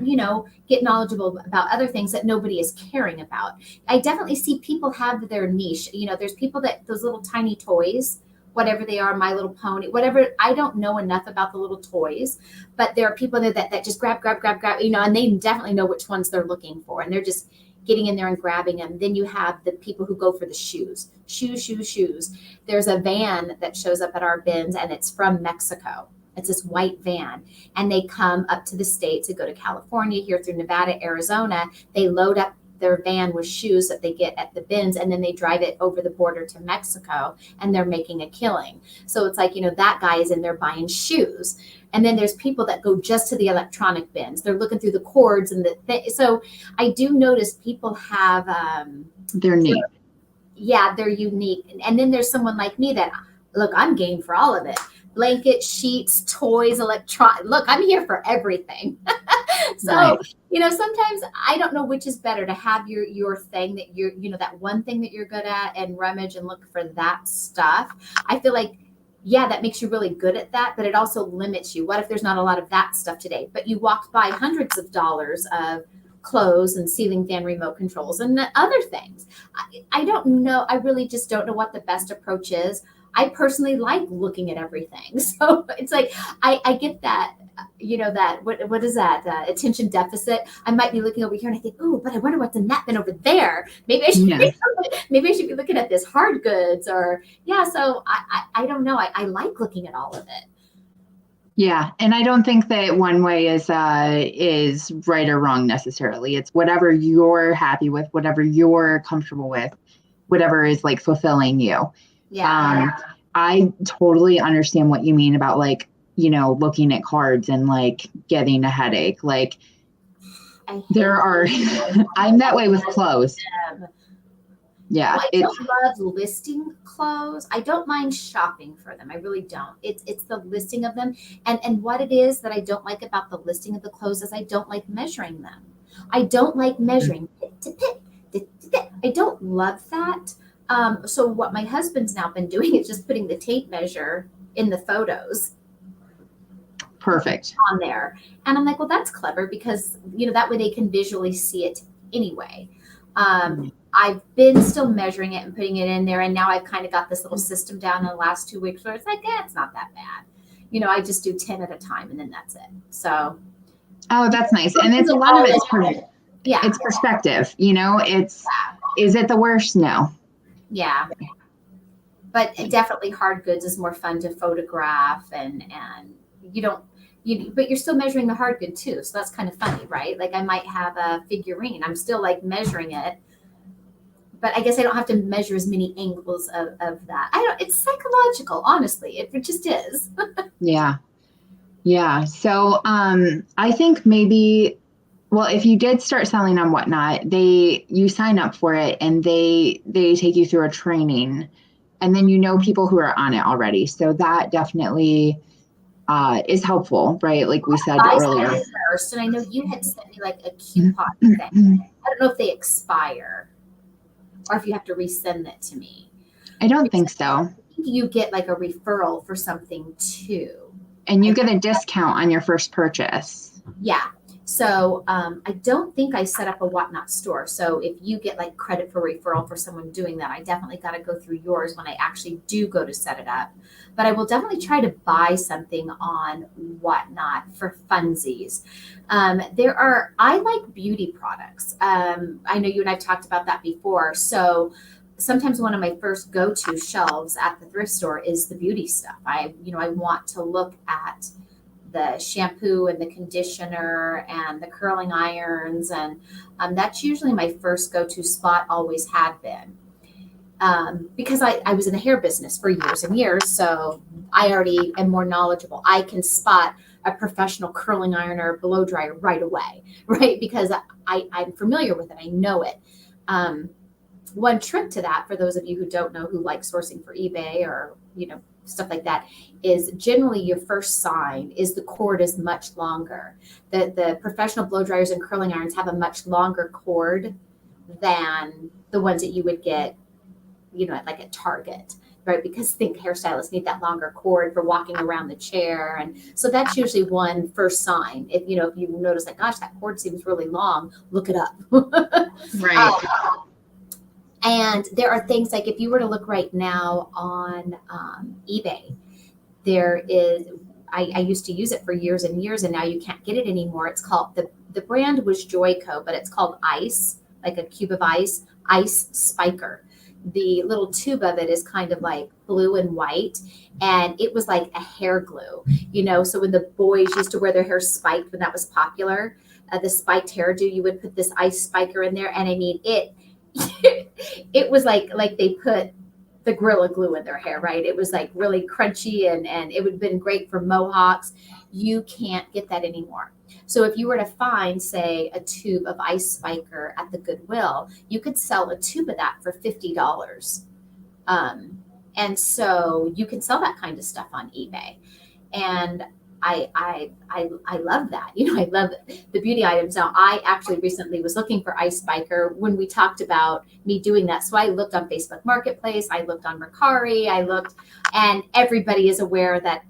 get knowledgeable about other things that nobody is caring about. I definitely see people have their niche. There's people that those little tiny toys, whatever they are, My Little Pony, whatever. I don't know enough about the little toys, but there are people that just grab, and they definitely know which ones they're looking for. And they're just getting in there and grabbing them. Then you have the people who go for the shoes. Shoes. There's a van that shows up at our bins, and it's from Mexico. It's this white van, and they come up to the States. They go to California, here through Nevada, Arizona. They load up their van with shoes that they get at the bins, and then they drive it over the border to Mexico, and they're making a killing. So it's like, that guy is in there buying shoes. And then there's people that go just to the electronic bins. They're looking through the cords so I do notice people have They're neat. Yeah, they're unique. And then there's someone like me that, look, I'm game for all of it. Blankets, sheets, toys, look, I'm here for everything. So, Right. Sometimes I don't know which is better, to have your thing that that one thing that you're good at, and rummage and look for that stuff. I feel like, yeah, that makes you really good at that, but it also limits you. What if there's not a lot of that stuff today, but you walked by hundreds of dollars of clothes and ceiling fan remote controls and other things? I don't know. I really just don't know what the best approach is. I personally like looking at everything. So it's like, I get that, what is that? Attention deficit. I might be looking over here and I think, oh, but I wonder what's in that bin over there. Maybe I should, maybe I should be looking at this hard goods, or, yeah. So I don't know. I like looking at all of it. Yeah. And I don't think that one way is right or wrong necessarily. It's whatever you're happy with, whatever you're comfortable with, whatever is like fulfilling you. Yeah. I totally understand what you mean about like, looking at cards and like getting a headache. Like I'm that way with clothes. Yeah. I don't love listing clothes. I don't mind shopping for them. I really don't. It's the listing of them. And what it is that I don't like about the listing of the clothes is I don't like measuring them. I don't like measuring pit to pit. I don't love that. So what my husband's now been doing is just putting the tape measure in the photos. Perfect. On there. And I'm like, well, that's clever, because, that way they can visually see it anyway. I've been still measuring it and putting it in there. And now I've kind of got this little system down in the last 2 weeks where it's like, it's not that bad. I just do 10 at a time, and then that's it. So. Oh, that's nice. And it's a lot of it's it's perspective, is it the worst? No. Yeah. But definitely hard goods is more fun to photograph, and but you're still measuring the hard good too. So that's kind of funny, right? Like I might have a figurine. I'm still like measuring it, but I guess I don't have to measure as many angles of that. It's psychological, honestly. It just is. Yeah. Yeah. So I think maybe, well, if you did start selling on Whatnot, you sign up for it and they take you through a training, and then people who are on it already. So that definitely is helpful, right? Like we said earlier. First, and I know you had sent me like a coupon thing. I don't know if they expire or if you have to resend that to me. I don't think so. You get like a referral for something too. And you get a discount on your first purchase. Yeah. So I don't think I set up a Whatnot store. So if you get like credit for referral for someone doing that, I definitely got to go through yours when I actually do go to set it up. But I will definitely try to buy something on Whatnot for funsies. I like beauty products. I know you and I've talked about that before. So sometimes one of my first go-to shelves at the thrift store is the beauty stuff. I want to look at the shampoo and the conditioner and the curling irons. And that's usually my first go-to spot, always had been. Because I was in the hair business for years and years. So I already am more knowledgeable. I can spot a professional curling iron or blow dryer right away, right? Because I'm familiar with it. I know it. One trick to that, for those of you who don't know, who like sourcing for eBay or, stuff like that, is generally your first sign is the cord is much longer. The professional blow dryers and curling irons have a much longer cord than the ones that you would get, like at Target. right? Because think hairstylists need that longer cord for walking around the chair. And so that's usually one first sign. If you notice like, gosh, that cord seems really long, look it up. Right. And there are things like if you were to look right now on eBay, there is, I used to use it for years and years, and now you can't get it anymore. It's called, the brand was Joico, but it's called Ice, like a cube of ice Spiker. The little tube of it is kind of like blue and white, and it was like a hair glue, so when the boys used to wear their hair spiked, when that was popular, the spiked hairdo, you would put this Ice Spiker in there, and I mean it it was like they put the Gorilla Glue in their hair, right? It was like really crunchy, and it would have been great for mohawks. You can't get that anymore. So if you were to find, say, a tube of Ice Spiker at the Goodwill, you could sell a tube of that for $50. And so you can sell that kind of stuff on eBay. And I love that. I love the beauty items. Now, I actually recently was looking for Ice Spiker when we talked about me doing that. So I looked on Facebook Marketplace, I looked on Mercari, and everybody is aware that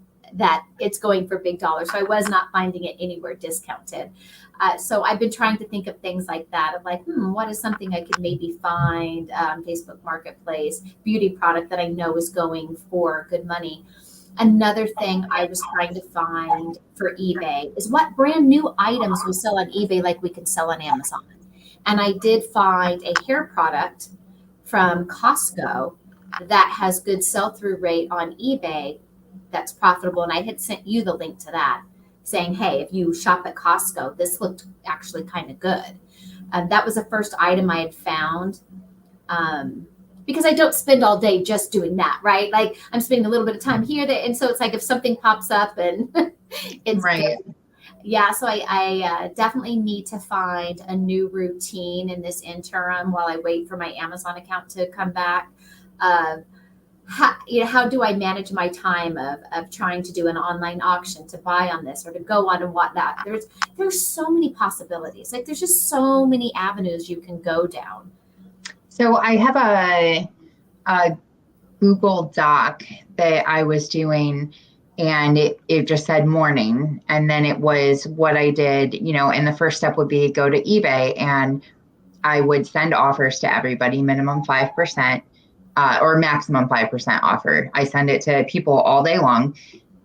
it's going for big dollars. So I was not finding it anywhere discounted. So I've been trying to think of things like that, of like, what is something I could maybe find Facebook Marketplace, beauty product that I know is going for good money. Another thing I was trying to find for eBay is what brand new items we sell on eBay like we can sell on Amazon. And I did find a hair product from Costco that has good sell-through rate on eBay that's profitable. And I had sent you the link to that, saying, hey, if you shop at Costco, this looked actually kind of good. That was the first item I had found. Because I don't spend all day just doing that, right? Like I'm spending a little bit of time here, there, and so it's like if something pops up and it's right. good. Yeah, so I definitely need to find a new routine in this interim while I wait for my Amazon account to come back. How do I manage my time of trying to do an online auction to buy on this or to go on and whatnot? There's so many possibilities. Like there's just so many avenues you can go down. So I have a Google Doc that I was doing, and it just said morning. And then it was what I did, and the first step would be go to eBay, and I would send offers to everybody, minimum 5%, or maximum 5% offer. I send it to people all day long.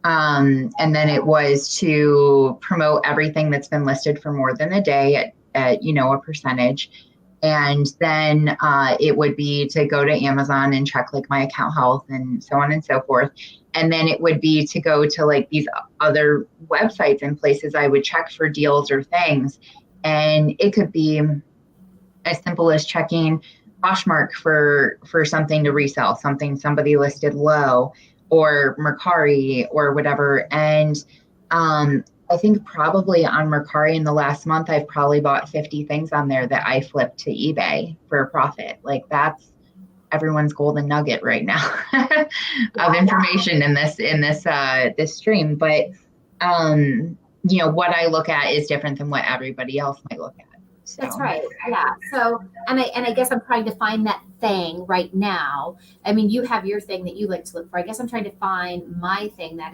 And then it was to promote everything that's been listed for more than a day at a percentage. And then it would be to go to Amazon and check like my account health and so on and so forth. And then it would be to go to like these other websites and places I would check for deals or things. And it could be as simple as checking Poshmark for something to resell, something somebody listed low, or Mercari or whatever. And I think probably on Mercari in the last month, I've probably bought 50 things on there that I flipped to eBay for a profit. Like that's everyone's golden nugget right now of information in this stream. But what I look at is different than what everybody else might look at. So. That's right. Yeah. So, and I guess I'm trying to find that thing right now. I mean, you have your thing that you like to look for. I guess I'm trying to find my thing that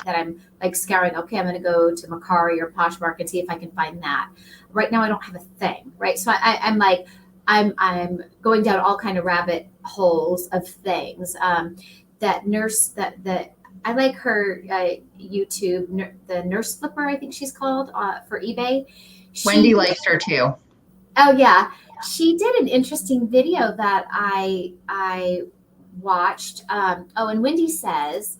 I'm like scouring. Okay, I'm going to go to Mercari or Poshmark and see if I can find that. Right now, I don't have a thing. Right. So I'm like, I'm going down all kind of rabbit holes of things. That nurse that I like her YouTube, the Nurse Flipper, I think she's called for eBay. Wendy likes her too. Oh yeah, she did an interesting video that I watched. And Wendy says,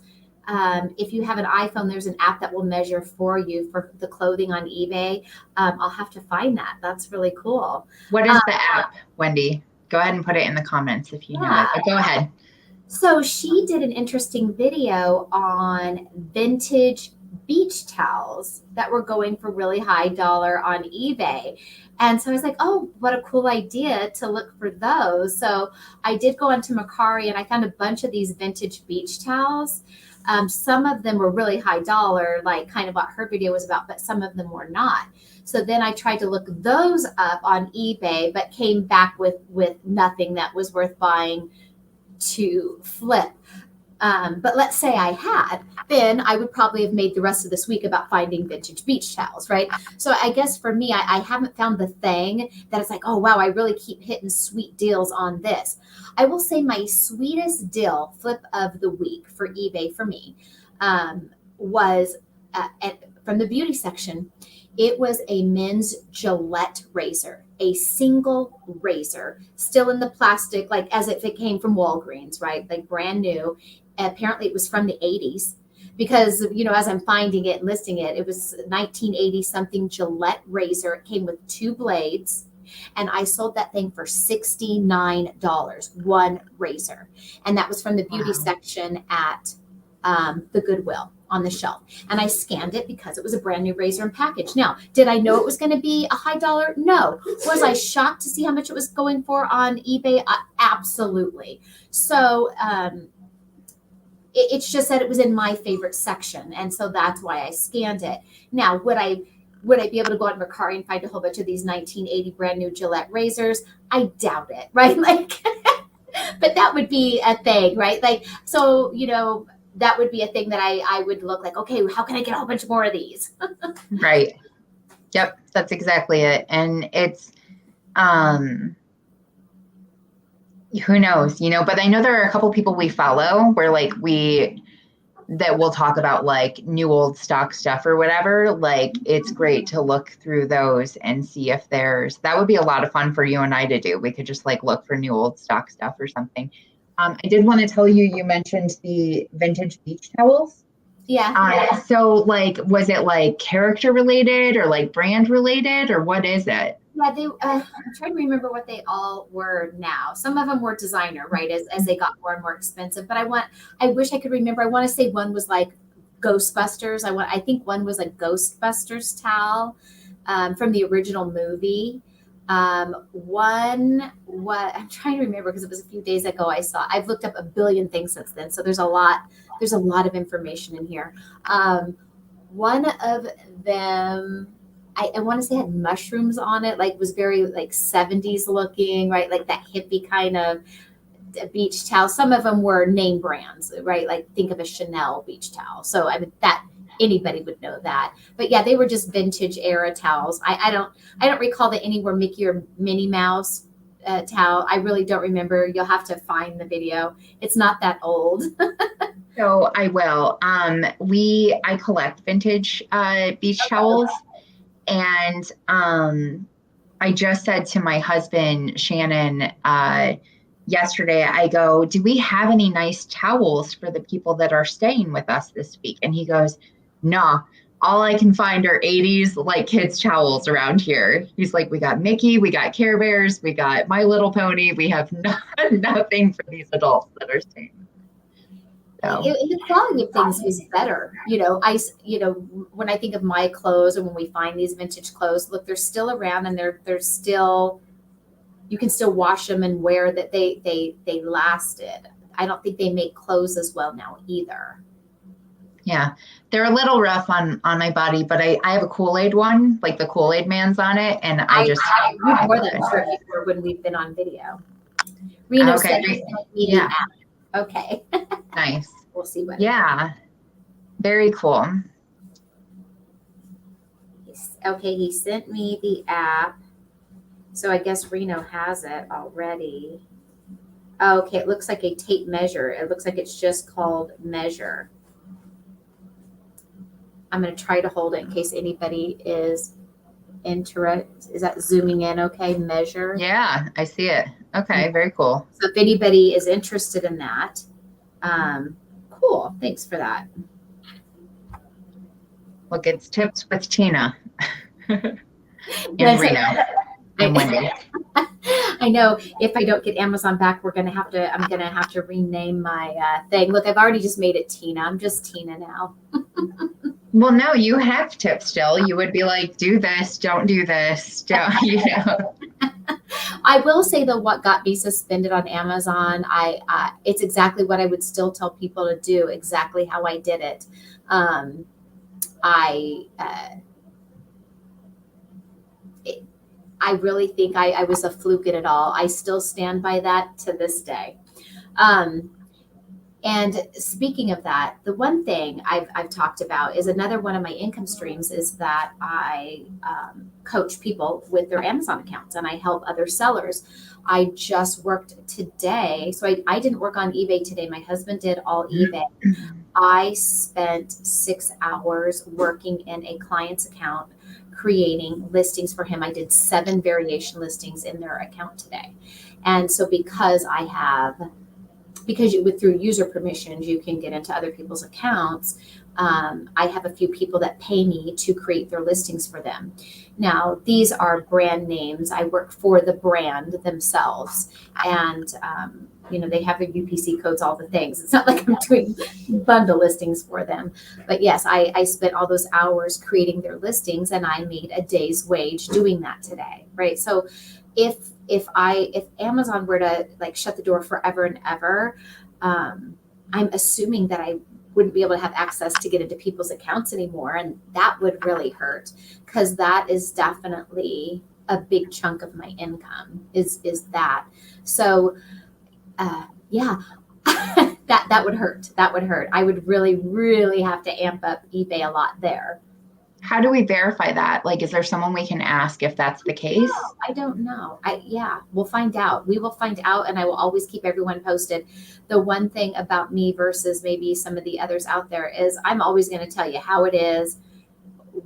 if you have an iPhone, there's an app that will measure for you for the clothing on eBay. I'll have to find that. That's really cool. What is the app, Wendy? Go ahead and put it in the comments if you know it. But go ahead. So she did an interesting video on vintage beach towels that were going for really high dollar on eBay. And so I was like, oh, what a cool idea to look for those. So I did go onto Mercari and I found a bunch of these vintage beach towels. Some of them were really high dollar, like kind of what her video was about, but some of them were not. So then I tried to look those up on eBay, but came back with nothing that was worth buying to flip. But let's say I had, then I would probably have made the rest of this week about finding vintage beach towels, right? So I guess for me, I haven't found the thing that it's like, oh, wow, I really keep hitting sweet deals on this. I will say my sweetest deal flip of the week for eBay for me was from the beauty section. It was a men's Gillette razor, a single razor, still in the plastic, like as if it came from Walgreens, right? Like brand new. Apparently it was from the 80s because, as I'm finding it and listing it, it was 1980 something Gillette razor. It came with 2 blades. And I sold that thing for $69, one razor. And that was from the beauty section at the Goodwill on the shelf. And I scanned it because it was a brand new razor and package. Now, did I know it was going to be a high dollar? No. Was I shocked to see how much it was going for on eBay? Absolutely. So it's just that it was in my favorite section. And so that's why I scanned it. Now, would I be able to go on Mercari and find a whole bunch of these 1980 brand new Gillette razors? I doubt it, right? Like, but that would be a thing, right? Like, so, that would be a thing that I would look like, okay, how can I get a whole bunch more of these? Right. Yep. That's exactly it. And it's, who knows, but I know there are a couple people we follow where like that we'll talk about like new old stock stuff or whatever. Like it's great to look through those and see if that would be a lot of fun for you and I to do. We could just like look for new old stock stuff or something. I did want to tell you mentioned the vintage beach towels. Yeah. So like, was it like character related or like brand related or what is it? Yeah, I'm trying to remember what they all were now. Some of them were designer, right? As they got more and more expensive. But I wish I could remember. I want to say one was like Ghostbusters. I think one was a Ghostbusters towel from the original movie. One what I'm trying to remember because it was a few days ago I've looked up a billion things since then. So there's a lot of information in here. One of them I want to say had mushrooms on it, like was very like 70s looking, right? Like that hippie kind of beach towel. Some of them were name brands, right? Like think of a Chanel beach towel. So I mean that anybody would know that. But yeah, they were just vintage era towels. I don't recall that any were Mickey or Minnie Mouse towel. I really don't remember. You'll have to find the video. It's not that old. So I will. I collect vintage beach towels. And I just said to my husband, Shannon, yesterday, I go, do we have any nice towels for the people that are staying with us this week? And he goes, no, all I can find are 80s like kids towels around here. He's like, we got Mickey, we got Care Bears, we got My Little Pony. We have nothing for these adults that are staying. So. The quality of things was better. When I think of my clothes or when we find these vintage clothes, look, they're still around and they're still, you can still wash them and wear that they lasted. I don't think they make clothes as well now either. Yeah, they're a little rough on my body, but I have a Kool-Aid one, like the Kool-Aid man's on it, and I wore that shirt before when we've been on video. Reno said yeah. Okay. Nice. We'll see what. Yeah. Very cool. Okay, he sent me the app. So I guess Reno has it already. Okay, it looks like a tape measure. It looks like it's just called Measure. I'm going to try to hold it in case anybody is interested. Is that zooming in okay? Measure. Yeah, I see it. Okay, very cool. So if anybody is interested in that, cool. Thanks for that. Look, it's Tips with Tina and Reno and Wendy. I know if I don't get Amazon back, I'm gonna have to rename my thing. Look, I've already just made it Tina. I'm just Tina now. Well, no, you have tips still. You would be like, do this, don't do this, don't, I will say though, what got me suspended on Amazon, it's exactly what I would still tell people to do, exactly how I did it. I really think I was a fluke in it all. I still stand by that to this day. And speaking of that, the one thing I've talked about is another one of my income streams is that I coach people with their Amazon accounts and I help other sellers. I just worked today. So I didn't work on eBay today. My husband did all eBay. I spent 6 hours working in a client's account, creating listings for him. I did 7 variation listings in their account today. And so because through user permissions, you can get into other people's accounts. I have a few people that pay me to create their listings for them. Now, these are brand names. I work for the brand themselves. And, they have their UPC codes, all the things. It's not like I'm doing bundle listings for them. But yes, I spent all those hours creating their listings and I made a day's wage doing that today, right? So if Amazon were to like shut the door forever and ever, I'm assuming that I wouldn't be able to have access to get into people's accounts anymore. And that would really hurt because that is definitely a big chunk of my income is that. So, yeah, that would hurt. That would hurt. I would really, really have to amp up eBay a lot there. How do we verify that? Like, is there someone we can ask if that's the case? No, I don't know. We'll find out. We will find out, and I will always keep everyone posted. The one thing about me versus maybe some of the others out there is I'm always going to tell you how it is,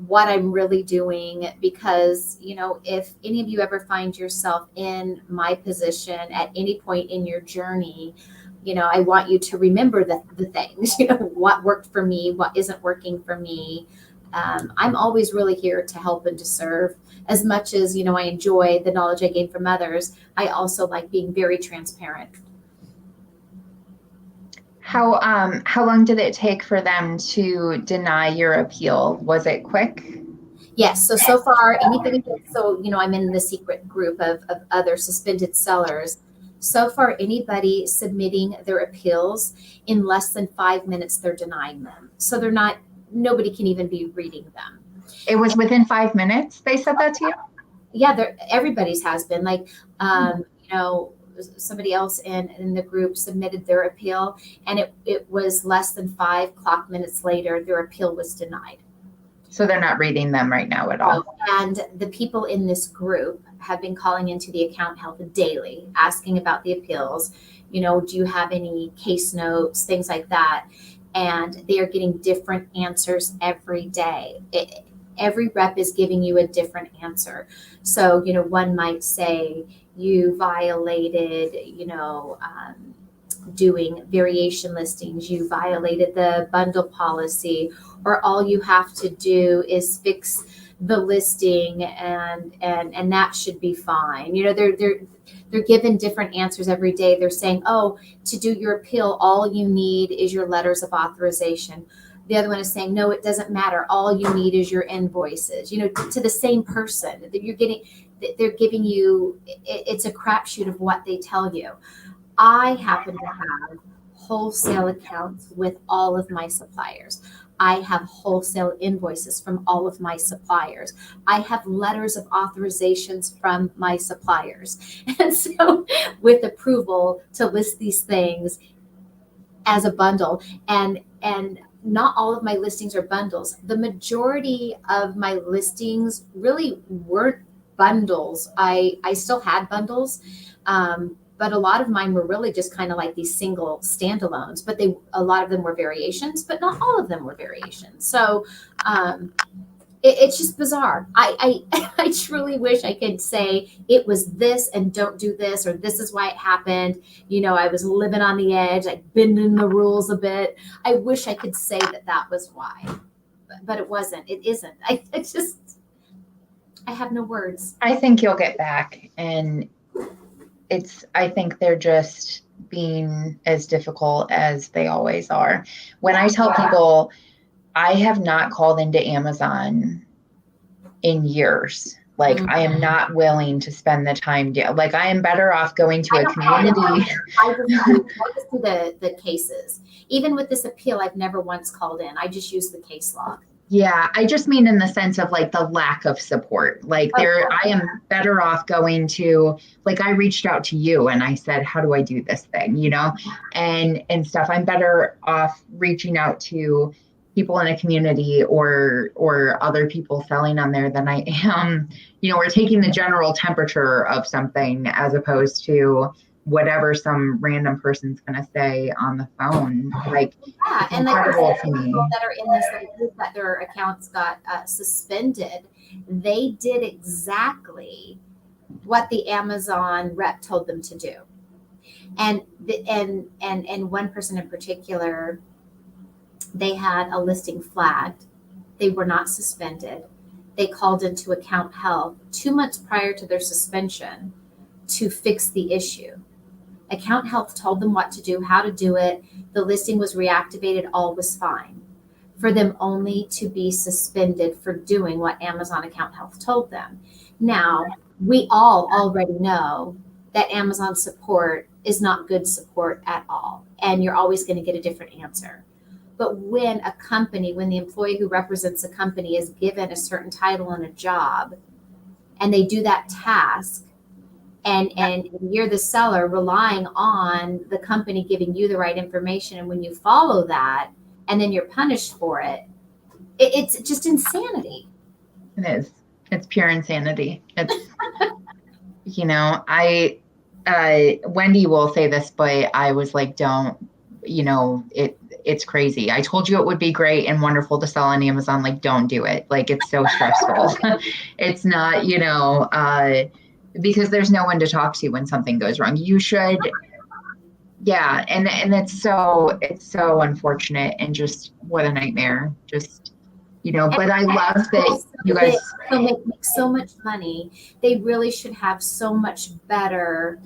what I'm really doing, because, if any of you ever find yourself in my position at any point in your journey, I want you to remember the things, what worked for me, what isn't working for me. I'm always really here to help and to serve. As much as, I enjoy the knowledge I gain from others, I also like being very transparent. How long did it take for them to deny your appeal? Was it quick? Yes. So far, anything. So, I'm in the secret group of other suspended sellers. So far, anybody submitting their appeals in less than 5 minutes, they're denying them. So nobody can even be reading them. It was within 5 minutes they said that to you? Yeah, everybody's has been like, somebody else in the group submitted their appeal and it was less than 5 clock minutes later, their appeal was denied. So they're not reading them right now at all. And the people in this group have been calling into the account help daily, asking about the appeals. Do you have any case notes, things like that? And they are getting different answers every day. Every rep is giving you a different answer. So, one might say you violated, doing variation listings, you violated the bundle policy, or all you have to do is fix the listing and that should be fine. They're given different answers every day. They're saying, oh, to do your appeal, all you need is your letters of authorization. The other one is saying, no, it doesn't matter. All you need is your invoices, to the same person that they're giving you. It's a crapshoot of what they tell you. I happen to have wholesale accounts with all of my suppliers. I have wholesale invoices from all of my suppliers. I have letters of authorizations from my suppliers. And so with approval to list these things as a bundle, and not all of my listings are bundles. The majority of my listings really weren't bundles. I still had bundles, but a lot of mine were really just kind of like these single standalones, but a lot of them were variations, but not all of them were variations. So it's just bizarre. I truly wish I could say it was this and don't do this, or this is why it happened. I was living on the edge. I'd bending the rules a bit. I wish I could say that was why, but it wasn't. It isn't. I have no words. I think you'll get back, and I think they're just being as difficult as they always are. When I tell people I have not called into Amazon in years, like I am not willing to spend the time. Like I am better off going to a community. I just do the cases. Even with this appeal, I've never once called in. I just use the case log. Yeah, I just mean in the sense of like the lack of support. Like there, I am better off going to, like I reached out to you and I said, how do I do this thing, and stuff. I'm better off reaching out to people in a community or other people selling on there than I am, we're taking the general temperature of something as opposed to whatever some random person's going to say on the phone. Like Yeah, it's and like you incredible said, to people me. that are in this like, group that their accounts got suspended, they did exactly what the Amazon rep told them to do. And and one person in particular, they had a listing flagged. They were not suspended. They called into account health 2 months prior to their suspension to fix the issue. Account health told them what to do, how to do it. The listing was reactivated, all was fine. For them only to be suspended for doing what Amazon account health told them. Now, we all already know that Amazon support is not good support at all, and you're always going to get a different answer. But when the employee who represents a company is given a certain title and a job, and they do that task, and you're the seller relying on the company giving you the right information, and when you follow that and then you're punished for it, it's just insanity. It is. It's pure insanity. It's, I, Wendy will say this, but I was like, don't, it's crazy. I told you it would be great and wonderful to sell on Amazon. Like, don't do it. Like, it's so stressful. It's not, because there's no one to talk to when something goes wrong. You should, yeah. And it's so unfortunate and just what a nightmare. Just, And but I love that you they guys. so make so much money. They really should have so much better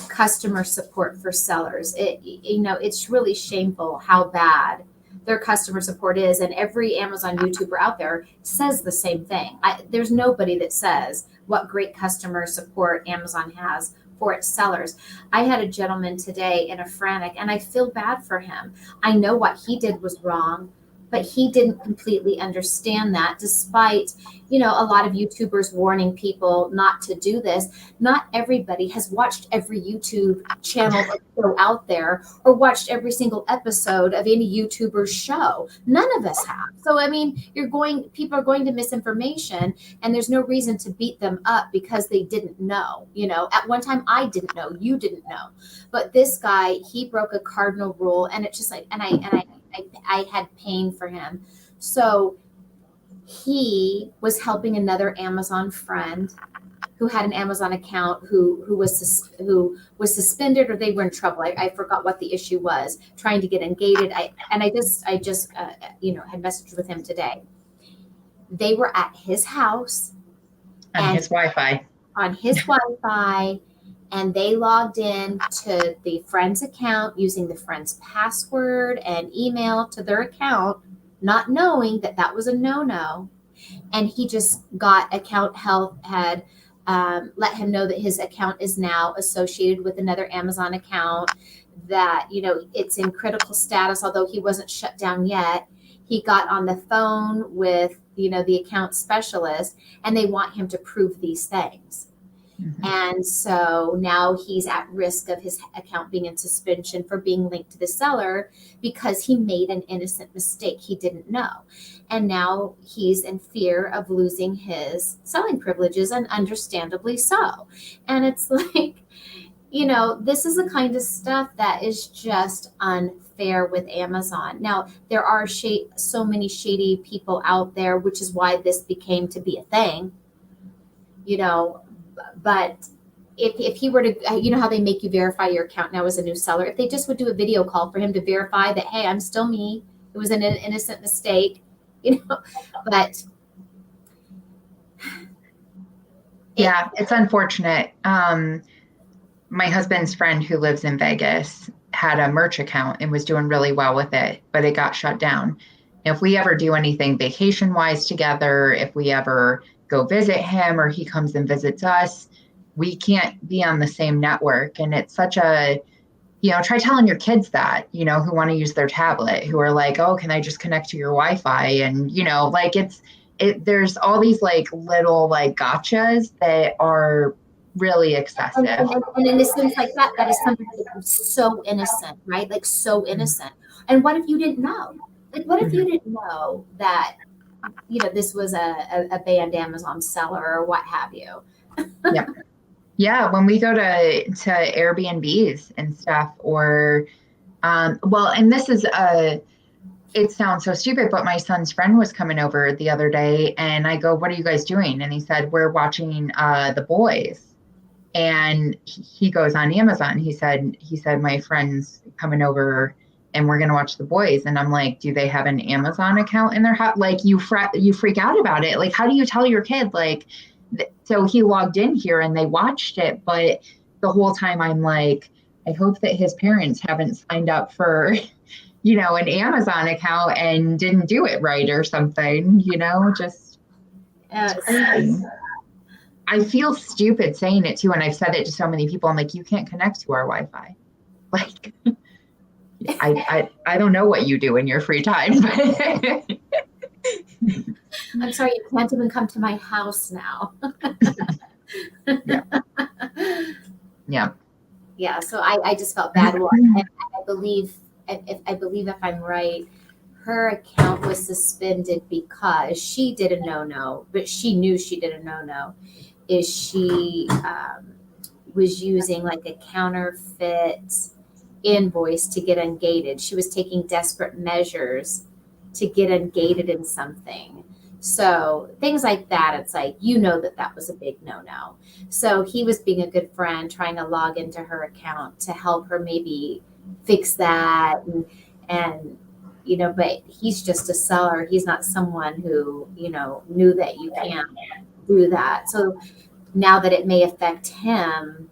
customer support for sellers. It's really shameful how bad their customer support is, and every Amazon YouTuber out there says the same thing. There's nobody that says what great customer support Amazon has for its sellers. I had a gentleman today in a frantic, and I feel bad for him. I know what he did was wrong, but he didn't completely understand that, despite a lot of YouTubers warning people not to do this. Not everybody has watched every YouTube channel or out there, or watched every single episode of any YouTuber's show. None of us have. So I mean, people are going to misinformation, and there's no reason to beat them up because they didn't know. At one time I didn't know, you didn't know, but this guy, he broke a cardinal rule, and it's just like, I had pain for him. So he was helping another Amazon friend who had an Amazon account who was suspended, or they were in trouble. I forgot what the issue was. Trying to get engaged. I just had messaged with him today. They were at his house On his Wi-Fi. On his Wi-Fi, and they logged in to the friend's account using the friend's password and email to their account, not knowing that that was a no-no. And he just got account health had let him know that his account is now associated with another Amazon account, that it's in critical status, although he wasn't shut down yet. He got on the phone with the account specialist, and they want him to prove these things. Mm-hmm. And so now he's at risk of his account being in suspension for being linked to the seller because he made an innocent mistake he didn't know. And now he's in fear of losing his selling privileges, and understandably so. And it's like, this is the kind of stuff that is just unfair with Amazon. Now, there are so many shady people out there, which is why this became to be a thing, but if he were to, how they make you verify your account now as a new seller, if they just would do a video call for him to verify that, hey, I'm still me, it was an innocent mistake, but yeah, it's unfortunate. My husband's friend who lives in Vegas had a merch account and was doing really well with it, but it got shut down. If we ever do anything vacation wise together, if we ever go visit him or he comes and visits us, we can't be on the same network. And it's such a try telling your kids that, who want to use their tablet, who are like, oh, can I just connect to your Wi-Fi? And, like there's all these like little like gotchas that are really excessive. And in a sense like that is something so innocent, right? Like so innocent. And what if you didn't know? Like, what if you didn't know that, this was a banned Amazon seller or what have you? Yeah. Yeah. When we go to Airbnbs and stuff, or, and this is it sounds so stupid, but my son's friend was coming over the other day and I go, what are you guys doing? And he said, we're watching The Boys. And he goes on Amazon. He said, my friend's coming over and we're going to watch The Boys. And I'm like, do they have an Amazon account in their house? Like you freak out about it. Like, how do you tell your kid? Like, so he logged in here and they watched it. But the whole time I'm like, I hope that his parents haven't signed up for, an Amazon account and didn't do it right or something, just. I feel stupid saying it too. And I've said it to so many people. I'm like, you can't connect to our Wi-Fi. Like, I don't know what you do in your free time. But I'm sorry, you can't even come to my house now. Yeah. Yeah. Yeah. So I just felt bad. And I believe, if I'm right, her account was suspended because she did a no-no, but she knew she did a no-no. Is she was using like a counterfeit invoice to get ungated. She was taking desperate measures to get ungated in something. So things like that, it's like, that was a big no-no. So he was being a good friend, trying to log into her account to help her maybe fix that. And but he's just a seller. He's not someone who, knew that you can't do that. So now that it may affect him,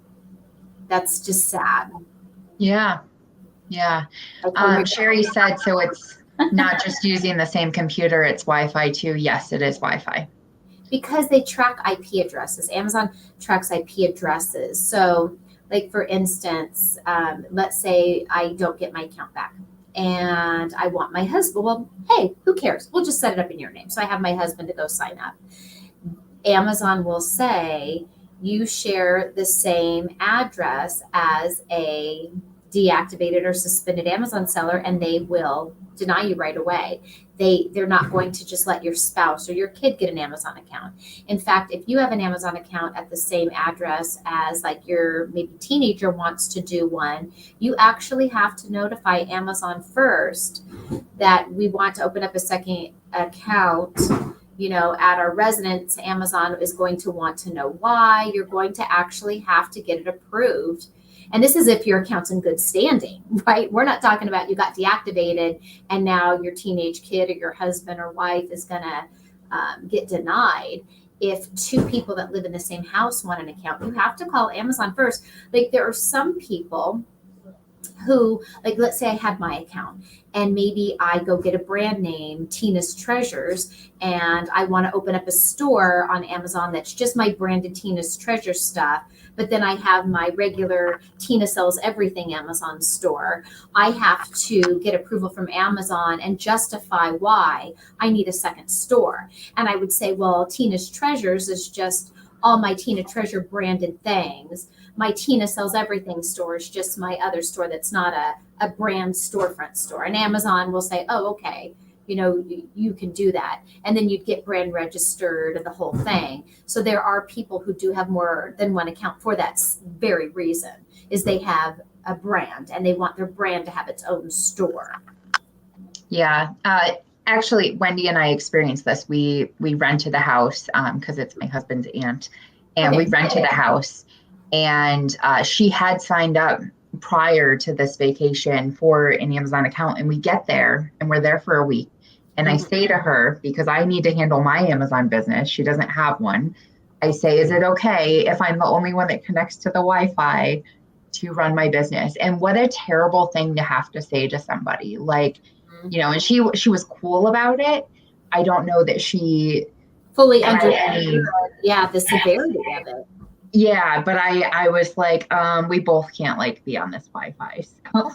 that's just sad. Yeah. Yeah. Sherry said, so it's not just using the same computer, it's Wi-Fi too. Yes, it is Wi-Fi. Because they track IP addresses. Amazon tracks IP addresses. So like, for instance, let's say I don't get my account back and I want my husband. Well, hey, who cares? We'll just set it up in your name. So I have my husband to go sign up. Amazon will say you share the same address as a deactivated or suspended Amazon seller, and they will deny you right away. They're not going to just let your spouse or your kid get an Amazon account. In fact, if you have an Amazon account at the same address as like your maybe teenager wants to do one, you actually have to notify Amazon first that we want to open up a second account. At our residence. Amazon is going to want to know why. You're going to actually have to get it approved. And this is if your account's in good standing, right? We're not talking about you got deactivated and now your teenage kid or your husband or wife is going to get denied. If two people that live in the same house want an account, you have to call Amazon first. Like, there are some people who, like, let's say I had my account and maybe I go get a brand name, Tina's Treasures, and I want to open up a store on Amazon that's just my branded Tina's Treasure stuff. But then I have my regular Tina Sells Everything Amazon store. I have to get approval from Amazon and justify why I need a second store. And I would say, well, Tina's Treasures is just all my Tina Treasure branded things. My Tina Sells Everything store is just my other store that's not a brand storefront store. And Amazon will say, oh, okay, you can do that. And then you'd get brand registered and the whole thing. So there are people who do have more than one account for that very reason, is they have a brand and they want their brand to have its own store. Yeah. Actually, Wendy and I experienced this. We rented a house because it's my husband's aunt, and we rented a house, and she had signed up prior to this vacation for an Amazon account, and we get there and we're there for a week. And I say to her, because I need to handle my Amazon business, she doesn't have one. I say, is it okay if I'm the only one that connects to the Wi-Fi to run my business? And what a terrible thing to have to say to somebody. Like, and she was cool about it. I don't know that she fully understood, the severity of it. Yeah, but I was like, we both can't like be on this Wi-Fi. So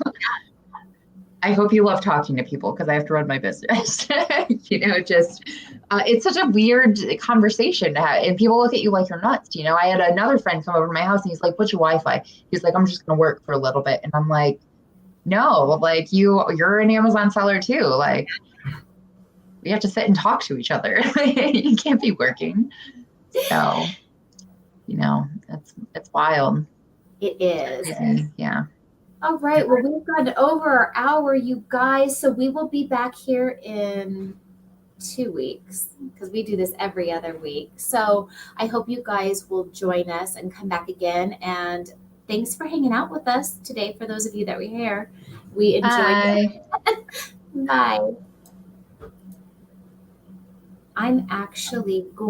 I hope you love talking to people because I have to run my business. Just it's such a weird conversation to have, and people look at you like you're nuts. I had another friend come over to my house and he's like, "What's your Wi-Fi?" He's like, "I'm just gonna work for a little bit," and I'm like, "No, like you're an Amazon seller too. Like we have to sit and talk to each other. You can't be working." So it's wild. It is. Crazy. Yeah. All right. Well, we've gone over our hour, you guys. So we will be back here in 2 weeks because we do this every other week. So I hope you guys will join us and come back again. And thanks for hanging out with us today. For those of you that were here, we enjoyed Bye. it. Bye. I'm actually going.